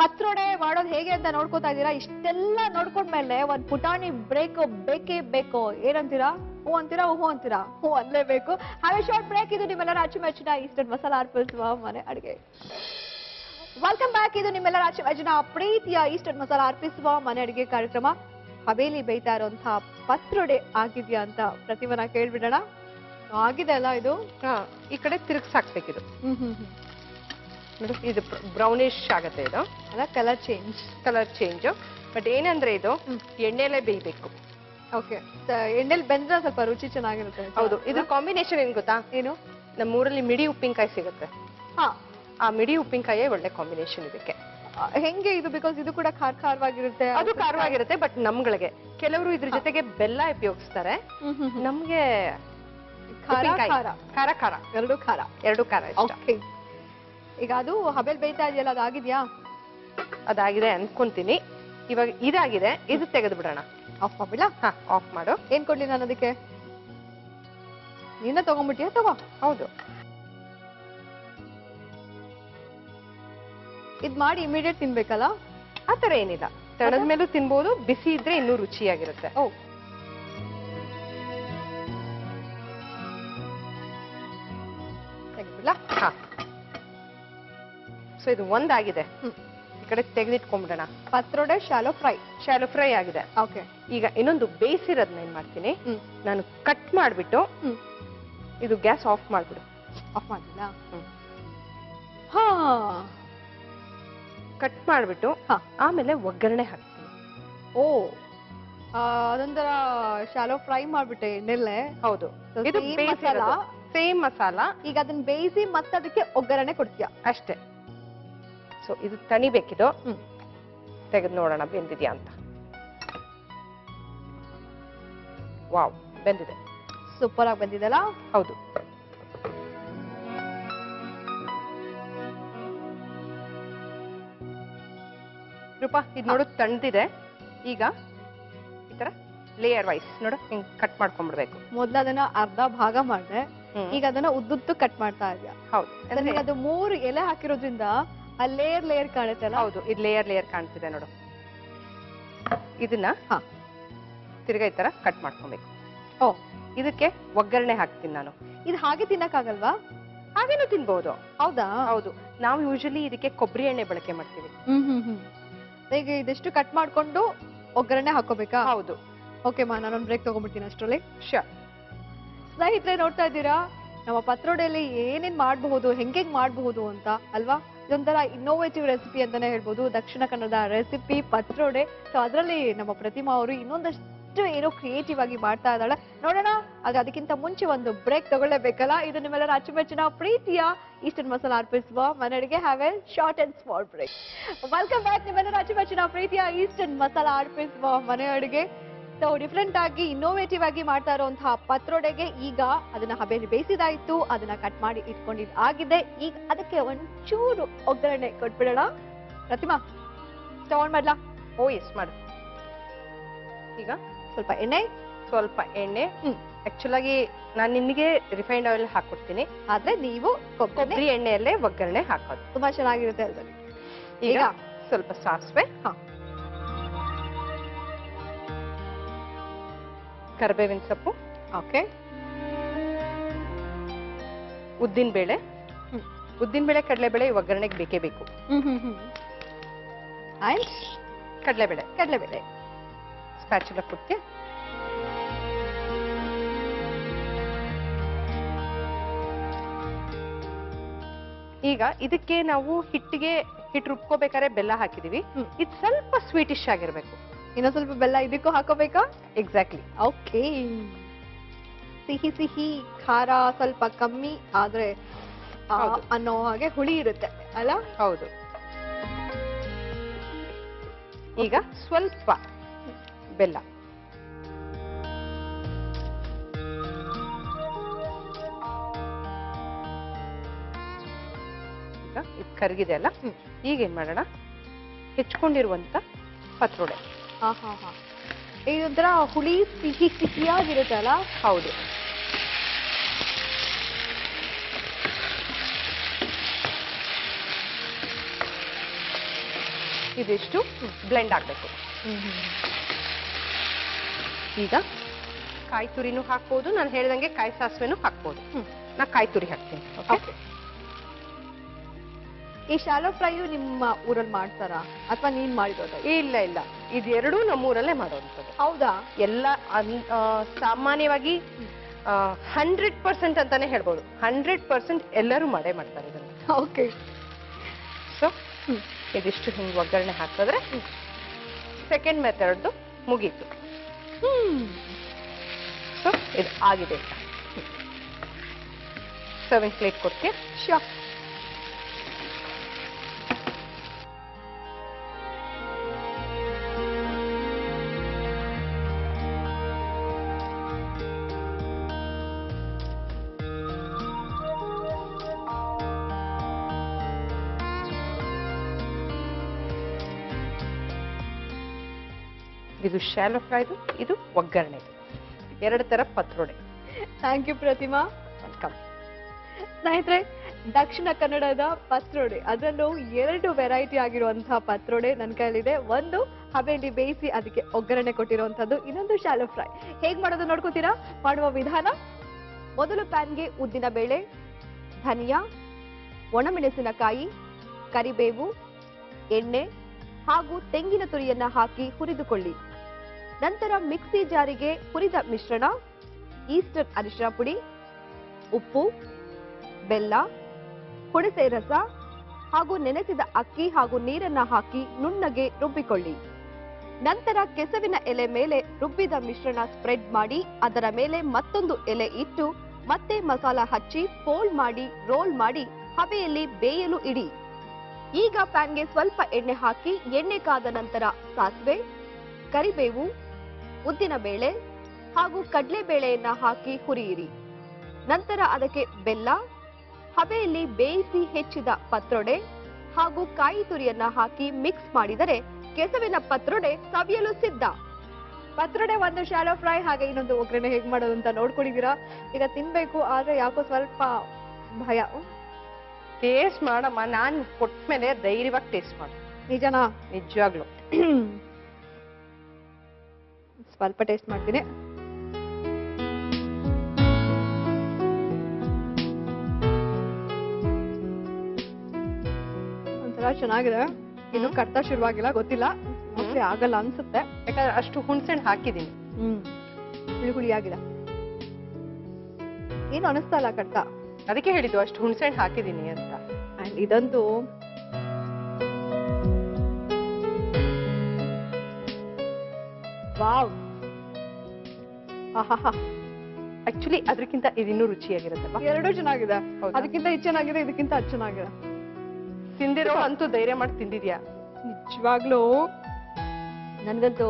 ಪತ್ರೊಡೆ ಮಾಡೋದು ಹೇಗೆ ಅಂತ ನೋಡ್ಕೋತಾ ಇದೀರಾ? ಇಷ್ಟೆಲ್ಲ ನೋಡ್ಕೊಂಡ್ಮೇಲೆ ಒಂದ್ ಪುಟಾಣಿ ಬ್ರೇಕ್ ಬೇಕೇ ಬೇಕು. ಏನಂತೀರಾ? ಹೂ ಅಂತೀರಾ? ಹೂ ಅಂತೀರಾ? ಹೂ ಅನ್ಲೇಬೇಕು. ಹಾಗೆ ಶಾರ್ಟ್ ಬ್ರೇಕ್. ಇದು ನಿಮ್ಮೆಲ್ಲರ ಅಚ್ಚುಮೆಚ್ಚಿನ ಈಸ್ಟರ್ನ್ ಮಸಾಲಾ ಅರ್ಪಿಸುವ ಮನೆ ಅಡಿಗೆ. Welcome back. ಇದು ನಿಮ್ಮೆಲ್ಲರ ಅಚ್ಚುಮೆಚ್ಚಿನ ಪ್ರೀತಿಯ ಈಸ್ಟರ್ನ್ ಮಸಾಲಾ ಅರ್ಪಿಸುವ ಮನೆ ಅಡಿಗೆ ಕಾರ್ಯಕ್ರಮ. ಹವೇಲಿ ಬೇಯ್ತಾ ಇರುವಂತಹ ಪತ್ರೊಡೆ ಆಗಿದ್ಯಾ ಅಂತ ಪ್ರತಿಮನ ಕೇಳ್ಬಿಡೋಣ. ಆಗಿದೆ ಅಲ್ಲ ಇದು? ಈ ಕಡೆ ತಿರುಗಿಸ್ ಹಾಕ್ಬೇಕಿದು. ಇದು ಬ್ರೌನಿಶ್ ಆಗತ್ತೆ. ಇದು ಅಲ್ಲ, ಕಲರ್ ಚೇಂಜ್. ಬಟ್ ಏನಂದ್ರೆ ಇದು ಎಣ್ಣೆಲೆ ಬೇಯ್ಬೇಕು. ಓಕೆ. ಎಣ್ಣೆಲಿ ಬೆಂದ್ರೆ ಸ್ವಲ್ಪ ರುಚಿ ಚೆನ್ನಾಗಿರುತ್ತೆ. ಹೌದು. ಇದು ಕಾಂಬಿನೇಷನ್ ಏನ್ ಗೊತ್ತಾ? ಏನು? ನಮ್ಮೂರಲ್ಲಿ ಮಿಡಿ ಉಪ್ಪಿನಕಾಯಿ ಸಿಗುತ್ತೆ. ಆ ಮಿಡಿ ಉಪ್ಪಿನಕಾಯೇ ಒಳ್ಳೆ ಕಾಂಬಿನೇಷನ್ ಇದಕ್ಕೆ. ಹೆಂಗೆ ಇದು? ಬಿಕಾಸ್ ಇದು ಕೂಡ ಖಾರವಾಗಿರುತ್ತೆ. ಅದು ಖಾರವಾಗಿರುತ್ತೆ, ಬಟ್ ನಮ್ಗಳಿಗೆ ಕೆಲವರು ಇದ್ರ ಜೊತೆಗೆ ಬೆಲ್ಲ ಉಪಯೋಗಿಸ್ತಾರೆ. ನಮ್ಗೆ ಖಾರ ಎರಡು ಖಾರ. ಓಕೆ. ಈಗ ಅದು ಹಬೆಲ್ ಬೇಯ್ತಾ ಇದೆಯಲ್ಲ, ಅದಾಗಿದ್ಯಾ? ಅದಾಗಿದೆ ಅನ್ಕೊಂತೀನಿ. ಇವಾಗ ಇದಾಗಿದೆ, ಇದು ತೆಗೆದು ಬಿಡೋಣ. ಆಫ್ ಮಾಡ್ಬಿಡ? ಆಫ್ ಮಾಡು. ಏನ್ ಕೊಡ್ಲಿ ನಾನು ಅದಕ್ಕೆ? ನೀನ ತಗೊಂಡ್ಬಿಟ್ಟಿಯಾ? ತಗೋ. ಹೌದು. ಇದ್ ಮಾಡಿ ಇಮಿಡಿಯೇಟ್ ತಿನ್ಬೇಕಲ್ಲ? ಆತರ ಏನಿಲ್ಲ, ತಣದ ಮೇಲೂ ತಿನ್ಬೋದು, ಬಿಸಿ ಇದ್ರೆ ಇನ್ನೂ ರುಚಿಯಾಗಿರುತ್ತೆ. ಓ, ತೆಗೆದಿಲ್ಲ? ಸೊ ಇದು ಒಂದಾಗಿದೆ. ಈ ಕಡೆ ತೆಗೆದಿಟ್ಕೊಂಡ್ಬಿಡೋಣ. ಪತ್ರೊಡೆ ಶಾಲೋ ಫ್ರೈ ಆಗಿದೆ. ಓಕೆ. ಈಗ ಇನ್ನೊಂದು ಬೇಯಿಸಿರೋದನ್ನ ಏನ್ ಮಾಡ್ತೀನಿ, ನಾನು ಕಟ್ ಮಾಡ್ಬಿಟ್ಟು ಇದು ಗ್ಯಾಸ್ ಆಫ್ ಮಾಡ್ಬಿಡು. ಆಫ್ ಮಾಡಿಲ್ಲ? ಕಟ್ ಮಾಡ್ಬಿಟ್ಟು ಆಮೇಲೆ ಒಗ್ಗರಣೆ ಹಾಕ್ತೀನಿ. ಓ, ಅದೊಂಥರ ಶಾಲೋ ಫ್ರೈ ಮಾಡ್ಬಿಟ್ಟೆ ಎಣ್ಣೆಲೆ? ಹೌದು. ಇದು ಸೇಮ್ ಮಸಾಲಾ. ಈಗ ಅದನ್ನ ಬೇಯಿಸಿ ಮತ್ತೆ ಅದಕ್ಕೆ ಒಗ್ಗರಣೆ ಕೊಡ್ತೀಯ ಅಷ್ಟೇ. ಸೊ ಇದು ತಣಿಬೇಕಿದು. ತೆಗೆದು ನೋಡೋಣ ಬೆಂದಿದ್ಯಾ ಅಂತ. ವಾವ್, ಬೆಂದಿದೆ. ಸೂಪರ್ ಆಗಿ ಬಂದಿದೆಲ್ಲ? ಹೌದು. ರೂಪಾ, ಇದು ನೋಡು ತಣ್ಣದಿದೆ. ಈಗ ಈ ತರ ಲೇಯರ್ ವೈಸ್ ನೋಡು ಹಿಂಗ್ ಕಟ್ ಮಾಡ್ಕೊಂಡ್ಬಿಡ್ಬೇಕು. ಮೊದ್ಲು ಅದನ್ನ ಅರ್ಧ ಭಾಗ ಮಾಡಿದೆ, ಈಗ ಅದನ್ನ ಉದ್ದುದ್ದು ಕಟ್ ಮಾಡ್ತಾ ಇದ್ಯಾ? ಹೌದು. ಅದು 3 ಎಲೆ ಹಾಕಿರೋದ್ರಿಂದ ಆ ಲೇಯರ್ ಕಾಣುತ್ತೆ ಅಲ್ಲ? ಹೌದು, ಇದು ಲೇಯರ್ ಕಾಣ್ತಿದೆ ನೋಡು. ಇದನ್ನ ತಿರ್ಗಾ ಈ ತರ ಕಟ್ ಮಾಡ್ಕೊಬೇಕು. ಓ, ಇದಕ್ಕೆ ಒಗ್ಗರಣೆ ಹಾಕ್ತೀನಿ ನಾನು. ಇದು ಹಾಗೆ ತಿನ್ನಕ್ಕಾಗಲ್ವಾ? ಹಾಗೇನು ತಿನ್ಬಹುದು. ಹೌದಾ? ಹೌದು. ನಾವು ಯೂಶಲಿ ಇದಕ್ಕೆ ಕೊಬ್ಬರಿ ಎಣ್ಣೆ ಬಳಕೆ ಮಾಡ್ತೀವಿ. ಈಗ ಇದಿಷ್ಟು ಕಟ್ ಮಾಡ್ಕೊಂಡು ಒಗ್ಗರಣೆ ಹಾಕೋಬೇಕಾ? ಹೌದು. ಓಕೆ ಮಾ, ನಾನೊಂದು ಬ್ರೇಕ್ ತಗೊಂಡ್ಬಿಡ್ತೀನಿ ಅಷ್ಟರಲ್ಲಿ. ಶ್ಯೂರ್. ಸ್ನೇಹಿತರೆ, ನೋಡ್ತಾ ಇದ್ದೀರಾ ನಮ್ಮ ಪತ್ರೊಡೆಯಲ್ಲಿ ಏನೇನ್ ಮಾಡಬಹುದು, ಹೆಂಗೆ ಮಾಡಬಹುದು ಅಂತ ಅಲ್ವಾ? ಇದೊಂಥರ ಇನ್ನೋವೇಟಿವ್ ರೆಸಿಪಿ ಅಂತಾನೆ ಹೇಳ್ಬೋದು, ದಕ್ಷಿಣ ಕನ್ನಡದ ರೆಸಿಪಿ ಪತ್ರೊಡೆ. ಸೊ ಅದರಲ್ಲಿ ನಮ್ಮ ಪ್ರತಿಮಾ ಅವರು ಇನ್ನೊಂದಷ್ಟು ಏನೋ ಕ್ರಿಯೇಟಿವ್ ಆಗಿ ಮಾಡ್ತಾ ಇದ್ದಾಳೆ. ನೋಡೋಣ. ಅದಕ್ಕಿಂತ ಮುಂಚೆ ಒಂದು ಬ್ರೇಕ್ ತಗೊಳ್ಳೇಬೇಕಲ್ಲ. ಇದು ನಿಮ್ಮೆಲ್ಲರ ಅಚ್ಚುಮೆಚ್ಚಿನ ಪ್ರೀತಿಯ ಈಸ್ಟರ್ನ್ ಮಸಾಲ ಅರ್ಪಿಸುವ ಮನೆಯಡಿಗೆ. Have a short and small break. Welcome back. ನಿಮ್ಮೆಲ್ಲರ ಅಚ್ಚುಮೆಚ್ಚಿನ ಪ್ರೀತಿಯ ಈಸ್ಟರ್ನ್ ಮಸಾಲ ಅರ್ಪಿಸುವ ಮನೆಯಡಿಗೆ. ಸೊ ಡಿಫ್ರೆಂಟ್ ಆಗಿ ಇನ್ನೋವೇಟಿವ್ ಆಗಿ ಮಾಡ್ತಾ ಇರುವಂತಹ ಪತ್ರೊಡೆಗೆ ಈಗ ಅದನ್ನ ಹಬೆಯಲ್ಲಿ ಬೇಯಿಸಿದಾಯ್ತು, ಅದನ್ನ ಕಟ್ ಮಾಡಿ ಇಟ್ಕೊಂಡಿದ್ದು ಆಗಿದೆ. ಈಗ ಅದಕ್ಕೆ ಒಂಚೂರು ಒಗ್ಗರಣೆ ಕೊಟ್ಬಿಡೋಣ. ಪ್ರತಿಮಾ, ಸ್ಟವ್ ಆನ್ ಮಾಡ್ಲಾ? ಓ ಎಸ್, ಮಾಡು. ಈಗ ಸ್ವಲ್ಪ ಎಣ್ಣೆ. ಆಕ್ಚುಲ್ ಆಗಿ ನಾನು ನಿಮಗೆ ರಿಫೈನ್ಡ್ ಆಯಿಲ್ ಹಾಕೊಡ್ತೀನಿ, ಆದ್ರೆ ನೀವು ಕೊಬ್ಬರಿ ಎಣ್ಣೆಯಲ್ಲೇ ಒಗ್ಗರಣೆ ಹಾಕೋದು ತುಂಬಾ ಚೆನ್ನಾಗಿರುತ್ತೆ ಅಲ್ವಾ? ಈಗ ಸ್ವಲ್ಪ ಸಾಸಿವೆ, ಕರಿಬೇವಿನ ಸೊಪ್ಪು, ಓಕೆ, ಉದ್ದಿನ ಬೇಳೆ. ಕಡಲೆಬೇಳೆ ಒಗ್ಗರಣೆಗೆ ಬೇಕೇ ಬೇಕು. ಕಡಲೆಬೇಳೆ ಸ್ಪ್ಯಾಚುಲಾ ಕೊಡ್ತೀಯ? ಈಗ ಇದಕ್ಕೆ ನಾವು ಹಿಟ್ಟು ರುಬ್ಕೋಬೇಕಾದ್ರೆ ಬೆಲ್ಲ ಹಾಕಿದೀವಿ. ಇದು ಸ್ವಲ್ಪ ಸ್ವೀಟಿಶ್ ಆಗಿರ್ಬೇಕು. ಇನ್ನೊಂದ್ ಸ್ವಲ್ಪ ಬೆಲ್ಲ ಇದಕ್ಕೂ ಹಾಕೋಬೇಕಾ? ಎಕ್ಸಾಕ್ಟ್ಲಿ. ಓಕೆ. ಸಿಹಿ ಖಾರ ಸ್ವಲ್ಪ ಕಮ್ಮಿ ಆದ್ರೆ ಅನ್ನೋ ಹಾಗೆ ಹುಳಿ ಇರುತ್ತೆ ಅಲ್ಲ? ಹೌದು. ಈಗ ಸ್ವಲ್ಪ ಬೆಲ್ಲ, ಈಗ ಇದು ಕರಗಿದೆ ಅಲ್ಲ. ಈಗ ಏನ್ ಮಾಡೋಣ, ಹೆಚ್ಕೊಂಡಿರುವಂತ ಪತ್ರೊಡೆ. ಇದೊಂಥರ ಹುಳಿ ಸಿಹಿಯಾಗಿರುತ್ತೆ ಅಲ್ಲ? ಹೌದು. ಇದಿಷ್ಟು ಬ್ಲೆಂಡ್ ಆಗ್ಬೇಕು. ಈಗ ಕಾಯಿ ತುರಿನೂ ಹಾಕ್ಬೋದು, ನಾನು ಹೇಳ್ದಂಗೆ ಕಾಯಿ ಸಾಸಿವೆನೂ ಹಾಕ್ಬೋದು. ನಾ ಕಾಯಿ ತುರಿ ಹಾಕ್ತೀನಿ. ಈ ಶಾಲೋ ಫ್ರೈಯು ನಿಮ್ಮ ಊರಲ್ಲಿ ಮಾಡ್ತಾರಾ ಅಥವಾ ನೀನ್ ಮಾಡಿರೋದು? ಇಲ್ಲ, ಇದೆರಡೂ ನಮ್ಮೂರಲ್ಲೇ ಮಾಡೋವಂಥದ್ದು. ಹೌದಾ? ಎಲ್ಲ ಸಾಮಾನ್ಯವಾಗಿ 100% ಅಂತಾನೆ ಹೇಳ್ಬೋದು. 100% ಎಲ್ಲರೂ ಮಾಡೇ ಮಾಡ್ತಾರೆ ಇದನ್ನು. ಓಕೆ. ಸೊ ಇದಿಷ್ಟು ಹಿಂಗೆ ಒಗ್ಗರಣೆ ಹಾಕಿದ್ರೆ ಸೆಕೆಂಡ್ ಮೆಥಡ್ ಮುಗೀತು. ಸೊ ಇದು ಆಗಿದೆ. ಸರ್ವಿಂಗ್ ಪ್ಲೇಟ್ ಕೊಡ್ತೀಯ? ಶ್ಯೂರ್. ಇದು ಶಾಲೋ ಫ್ರೈದು, ಇದು ಒಗ್ಗರಣೆ. ಎರಡು ತರ ಪತ್ರೊಡೆ. Thank you Pratima. ವೆಲ್ಕಮ್. ಸ್ನೇಹಿತರೆ, ದಕ್ಷಿಣ ಕನ್ನಡದ ಪತ್ರೊಡೆ, ಅದರಲ್ಲೂ 2 ವೆರೈಟಿ ಆಗಿರುವಂತಹ ಪತ್ರೊಡೆ ನನ್ನ ಕೈಲಿದೆ. ಒಂದು ಹಬೆಯಲ್ಲಿ ಬೇಯಿಸಿ ಅದಕ್ಕೆ ಒಗ್ಗರಣೆ ಕೊಟ್ಟಿರುವಂತದ್ದು, ಇನ್ನೊಂದು ಶಾಲೋ ಫ್ರೈ. ಹೇಗ್ ಮಾಡೋದು ನೋಡ್ಕೋತೀರಾ? ಮಾಡುವ ವಿಧಾನ: ಮೊದಲು ಪ್ಯಾನ್ಗೆ ಉದ್ದಿನ ಬೇಳೆ, ಧನಿಯಾ, ಒಣಮೆಣಸಿನಕಾಯಿ, ಕರಿಬೇವು, ಎಣ್ಣೆ ಹಾಗೂ ತೆಂಗಿನ ತುರಿಯನ್ನ ಹಾಕಿ ಹುರಿದುಕೊಳ್ಳಿ. ನಂತರ ಮಿಕ್ಸಿ ಜಾರಿಗೆ ಹುರಿದ ಮಿಶ್ರಣ, ಈಸ್ಟರ್ ಅರಿಶಿನ ಪುಡಿ, ಉಪ್ಪು, ಬೆಲ್ಲ, ಹುಣಸೆ ರಸ ಹಾಗೂ ನೆನೆಸಿದ ಅಕ್ಕಿ ಹಾಗೂ ನೀರನ್ನ ಹಾಕಿ ನುಣ್ಣಗೆ ರುಬ್ಬಿಕೊಳ್ಳಿ. ನಂತರ ಕೆಸವಿನ ಎಲೆ ಮೇಲೆ ರುಬ್ಬಿದ ಮಿಶ್ರಣ ಸ್ಪ್ರೆಡ್ ಮಾಡಿ ಅದರ ಮೇಲೆ ಮತ್ತೊಂದು ಎಲೆ ಇಟ್ಟು ಮತ್ತೆ ಮಸಾಲ ಹಚ್ಚಿ ಫೋಲ್ಡ್ ಮಾಡಿ ರೋಲ್ ಮಾಡಿ ಹಬೆಯಲ್ಲಿ ಬೇಯಲು ಇಡಿ. ಈಗ ಪ್ಯಾನ್ಗೆ ಸ್ವಲ್ಪ ಎಣ್ಣೆ ಹಾಕಿ ಎಣ್ಣೆ ಕಾದ ನಂತರ ಸಾಸಿವೆ, ಕರಿಬೇವು, ಉದ್ದಿನ ಬೇಳೆ ಹಾಗೂ ಕಡಲೆಬೇಳೆಯನ್ನ ಹಾಕಿ ಹುರಿಯಿರಿ. ನಂತರ ಅದಕ್ಕೆ ಬೆಲ್ಲ, ಹಬೆಯಲ್ಲಿ ಬೇಯಿಸಿ ಹೆಚ್ಚಿದ ಪತ್ರೊಡೆ ಹಾಗೂ ಕಾಯಿ ತುರಿಯನ್ನ ಹಾಕಿ ಮಿಕ್ಸ್ ಮಾಡಿದರೆ ಕೆಸವಿನ ಪತ್ರೊಡೆ ಸವಿಯಲು ಸಿದ್ಧ. ಪತ್ರೊಡೆ ಒಂದು ಶಾಲೋ ಫ್ರೈ, ಹಾಗೆ ಇನ್ನೊಂದು ಒಗ್ಗರಣೆ ಹೇಗ್ ಮಾಡೋದು ಅಂತ ನೋಡ್ಕೊಂಡಿದ್ದೀರಾ. ಈಗ ತಿನ್ಬೇಕು, ಆದ್ರೆ ಯಾಕೋ ಸ್ವಲ್ಪ ಭಯ. ಟೇಸ್ಟ್ ಮಾಡಮ್ಮ, ನಾನ್ ಕೊಟ್ಮೇಲೆ ಧೈರ್ಯವಾಗಿ ಟೇಸ್ಟ್ ಮಾಡು. ನಿಜನಾ? ನಿಜವಾಗ್ಲು. ಸ್ವಲ್ಪ ಟೇಸ್ಟ್ ಮಾಡ್ತೀನಿ. ಒಂಥರ ಚೆನ್ನಾಗಿದೆ. ಇನ್ನು ಕಟ್ತಾ ಶುರುವಾಗಿಲ್ಲ, ಗೊತ್ತಿಲ್ಲ. ಜಾಸ್ತಿ ಆಗಲ್ಲ ಅನ್ಸುತ್ತೆ, ಯಾಕಂದ್ರೆ ಅಷ್ಟು ಹುಣಸೆಹಣ್ಣು ಹಾಕಿದೀನಿ. ಹುಳಿ ಹುಳಿ ಆಗಿದೆ, ಏನು ಅನಿಸ್ತಾ ಇಲ್ಲ ಕಡ್ಕ. ಅದಕ್ಕೆ ಹೇಳಿದ್ದು ಅಷ್ಟು ಹುಣಸೆಹಣ್ಣು ಹಾಕಿದೀನಿ ಅಂತ. ಅಂಡ್ ಇದಂತೂ ವಾವ್, ಆಹಾಹಾ, ಆಕ್ಚುಲಿ ಅದಕ್ಕಿಂತ ಇದಿನ್ನೂ ರುಚಿಯಾಗಿರುತ್ತಲ್ವಾ? ಎರಡೂ ಚೆನ್ನಾಗಿದೆ. ಹೌದಾ? ಅದಕ್ಕಿಂತ ಇದು ಚೆನ್ನಾಗಿದೆ, ಇದಕ್ಕಿಂತ ಅದು ಚೆನ್ನಾಗಿದೆ. ತಿಂದಿರೋ ಅಂತೂ ಧೈರ್ಯ ಮಾಡಿ ತಿಂದಿದ್ಯಾ? ನಿಜವಾಗ್ಲೂ ನನ್ಗಂತೂ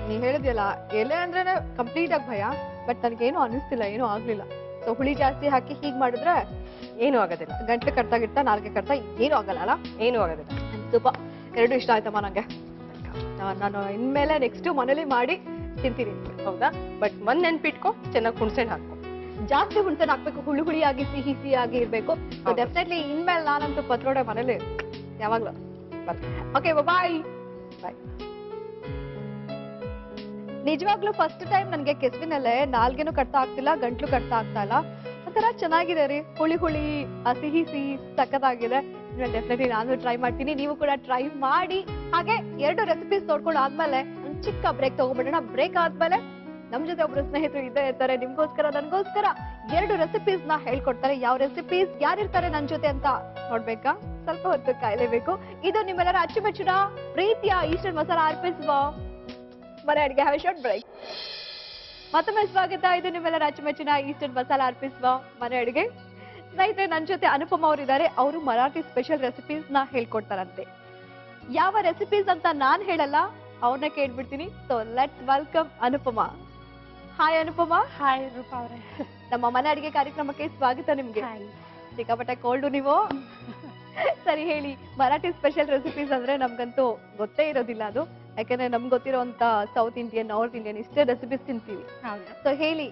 ನೀ ಹೇಳಿದ್ಯಲ್ಲ, ಎಲೆ ಅಂದ್ರೇನೆ ಕಂಪ್ಲೀಟ್ ಆಗಿ ಭಯ, ಬಟ್ ನನಗೇನು ಅನಿಸ್ತಿಲ್ಲ, ಏನೂ ಆಗ್ಲಿಲ್ಲ. ಸೊ ಹುಳಿ ಜಾಸ್ತಿ ಹಾಕಿ ಹೀಗ್ ಮಾಡಿದ್ರೆ ಏನೂ ಆಗೋದಿಲ್ಲ. ಗಂಟ್ಲು ಕಟ್ತಾ ಗಿಟ್ತಾ ನಾಲ್ಗೆ ಕಟ್ತಾ ಏನೂ ಆಗಲ್ಲ ಅಲ್ಲ? ಏನೂ ಆಗೋದಿಲ್ಲ. ಸೂಪರ್, ಎರಡು ಇಷ್ಟ ಆಯ್ತಮ್ಮ ನಂಗೆ. ನಾನು ಇನ್ಮೇಲೆ ನೆಕ್ಸ್ಟ್ ಮನೇಲಿ ಮಾಡಿ ತಿಂತೀನಿ. ಹೌದಾ? ಬಟ್ ಒಂದ್ ನೆನ್ಪಿಟ್ಕೊ, ಚೆನ್ನಾಗಿ ಹುಣಸೆಹಣ್ಣು ಹಾಕೋ. ಜಾಸ್ತಿ ಹುಣಸೆಹಣ್ಣು ಹಾಕ್ಬೇಕು, ಹುಳಿ ಹುಳಿಯಾಗಿ ಸಿಹಿ ಸಿಹಿಯಾಗಿ ಇರ್ಬೇಕು. ಡೆಫಿನೆಟ್ಲಿ ಇನ್ಮೇಲೆ ನಾನಂತೂ ಪತ್ರೋಡೆ ಮನೇಲಿ ಯಾವಾಗ್ಲೂ. ಓಕೆ, ಬಾಯ್ ಬಾಯ್. ನಿಜವಾಗ್ಲೂ ಫಸ್ಟ್ ಟೈಮ್ ನನಗೆ ಕೆಸುವಿನಲ್ಲೇ ನಾಲ್ಗೆನೂ ಕಟ್ತಾ ಆಗ್ತಿಲ್ಲ, ಗಂಟ್ಲು ಕಟ್ತಾ ಆಗ್ತಾ ಇಲ್ಲ. ಒಂಥರ ಚೆನ್ನಾಗಿದೆ ರೀ, ಹುಳಿ ಹುಳಿ ಸಿಹಿ ಸಿಹಿ ಸಖತ್ತಾಗಿದೆ. ಡೆಫಿನೆಟ್ಲಿ ನಾನು ಟ್ರೈ ಮಾಡ್ತೀನಿ, ನೀವು ಕೂಡ ಟ್ರೈ ಮಾಡಿ. ಹಾಗೆ 2 ರೆಸಿಪೀಸ್ ನೋಡ್ಕೊಂಡು ಆದ್ಮೇಲೆ ಒಂದು ಚಿಕ್ಕ ಬ್ರೇಕ್ ತಗೊಂಡ್ಬಿಡೋಣ. ಬ್ರೇಕ್ ಆದ್ಮೇಲೆ ನಮ್ ಜೊತೆ ಒಬ್ರು ಸ್ನೇಹಿತರು ಇದ್ದೇ ಇರ್ತಾರೆ, ನಿಮ್ಗೋಸ್ಕರ ನನಗೋಸ್ಕರ 2 ರೆಸಿಪೀಸ್ ನ ಹೇಳ್ಕೊಡ್ತಾರೆ. ಯಾವ ರೆಸಿಪೀಸ್, ಯಾರಿರ್ತಾರೆ ನನ್ ಜೊತೆ ಅಂತ ನೋಡ್ಬೇಕಾ? ಸ್ವಲ್ಪ ಹೊತ್ತು ಕಾಯಲೇಬೇಕು. ಇದು ನಿಮ್ಮೆಲ್ಲರ ಅಚ್ಚುಮೆಚ್ಚಿನ ಪ್ರೀತಿಯ ಈಸ್ಟರ್ನ್ ಮಸಾಲಾ ಅರ್ಪಿಸುವ ಮನೆ ಅಡಿಗೆ. Have a short break. ಮತ್ತೊಮ್ಮೆ ಸ್ವಾಗತ. ಇದು ನಿಮ್ಮೆಲ್ಲರ ಅಚ್ಚುಮೆಚ್ಚಿನ ಈಸ್ಟರ್ನ್ ಮಸಾಲಾ ಅರ್ಪಿಸುವ ಮನೆ ಅಡಿಗೆ. ಸ್ನೇಹಿತರೆ, ನನ್ನ ಜೊತೆ ಅನುಪಮ ಅವರಿದ್ದಾರೆ. ಅವರು ಮರಾಠಿ ಸ್ಪೆಷಲ್ ರೆಸಿಪೀಸ್ ನ ಹೇಳ್ಕೊಡ್ತಾರಂತೆ. ಯಾವ ರೆಸಿಪೀಸ್ ಅಂತ ನಾನ್ ಹೇಳಲ್ಲ, ಅವ್ರನ್ನ ಕೇಳ್ಬಿಡ್ತೀನಿ. So let's welcome Anupama. Hi Anupama. Hi Roopa ಅವರೇ. ನಮ್ಮ ಮನೆ ಅಡಿಗೆ ಕಾರ್ಯಕ್ರಮಕ್ಕೆ ಸ್ವಾಗತ ನಿಮ್ಗೆ. ಸಿಕ್ಕಾಪಟ್ಟೆ ಕೋಲ್ಡು ನೀವು. ಸರಿ ಹೇಳಿ, ಮರಾಠಿ ಸ್ಪೆಷಲ್ ರೆಸಿಪೀಸ್ ಅಂದ್ರೆ ನಮ್ಗಂತೂ ಗೊತ್ತೇ ಇರೋದಿಲ್ಲ ಅದು. ಯಾಕಂದ್ರೆ ನಮ್ಗೆ ಗೊತ್ತಿರೋಂತ ಸೌತ್ ಇಂಡಿಯನ್, ನಾರ್ತ್ ಇಂಡಿಯನ್ ಇಷ್ಟೇ ರೆಸಿಪೀಸ್ ತಿಂತೀವಿ. ಹೌದು. ಸೊ ಹೇಳಿ,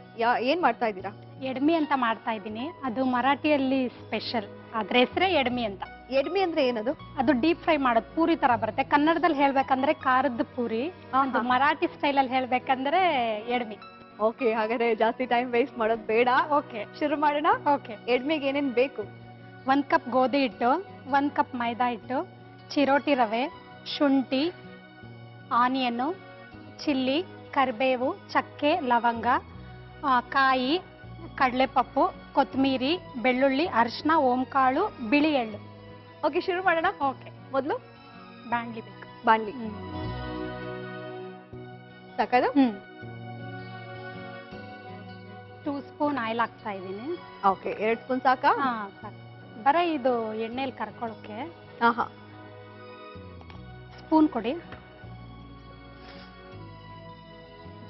ಏನ್ ಮಾಡ್ತಾ ಇದ್ದೀರಾ? ಎಡ್ಮಿ ಅಂತ ಮಾಡ್ತಾ ಇದ್ದೀನಿ. ಅದು ಮರಾಠಿಯಲ್ಲಿ ಸ್ಪೆಷಲ್, ಅದ್ರ ಹೆಸರೇ ಎಡ್ಮಿ ಅಂತ. ಎಡ್ಮಿ ಅಂದ್ರೆ ಏನದು? ಅದು ಡೀಪ್ ಫ್ರೈ ಮಾಡೋದು, ಪೂರಿ ತರ ಬರುತ್ತೆ. ಕನ್ನಡದಲ್ಲಿ ಹೇಳ್ಬೇಕಂದ್ರೆ ಖಾರದ ಪೂರಿ, ಅದು ಮರಾಠಿ ಸ್ಟೈಲ್ ಅಲ್ಲಿ ಹೇಳ್ಬೇಕಂದ್ರೆ ಎಡ್ಮಿ. ಓಕೆ, ಹಾಗಾದ್ರೆ ಜಾಸ್ತಿ ಟೈಮ್ ವೇಸ್ಟ್ ಮಾಡೋದು ಬೇಡ. ಓಕೆ, ಶುರು ಮಾಡೋಣ. ಓಕೆ. ಎಡ್ಮಿಗೆ ಏನೇನ್ ಬೇಕು? 1 ಕಪ್ ಗೋಧಿ ಹಿಟ್ಟು, 1 ಕಪ್ ಮೈದಾ ಹಿಟ್ಟು, ಚಿರೋಟಿ ರವೆ, ಶುಂಠಿ, ಆನಿಯನ್ನು, ಚಿಲ್ಲಿ, ಕರಿಬೇವು, ಚಕ್ಕೆ, ಲವಂಗ, ಕಾಯಿ, ಕಡಲೆಪಪ್ಪು, ಕೊತ್ತಂಬರಿ, ಬೆಳ್ಳುಳ್ಳಿ, ಅರಿಶಿನ, ಓಂಕಾಳು, ಬಿಳಿ ಎಳ್ಳು. ಓಕೆ, ಶುರು ಮಾಡೋಣ. ಓಕೆ. ಮೊದಲು ಬಾಣ್ಲಿ ಬೇಕು. ಬಾಣ್ಲಿ ಸಾಕದು? 2 ಸ್ಪೂನ್ ಆಯಿಲ್ ಹಾಕ್ತಾ ಇದ್ದೀನಿ. ಓಕೆ, 2 ಸ್ಪೂನ್ ಸಾಕಾ? ಹಾ, ಸಾಕು. ಬರೀ ಇದು ಎಣ್ಣೆಲಿ ಕರ್ಕೊಳ್ಳೋಕೆ. ಆಹಾ, ಸ್ಪೂನ್ ಕೊಡಿ.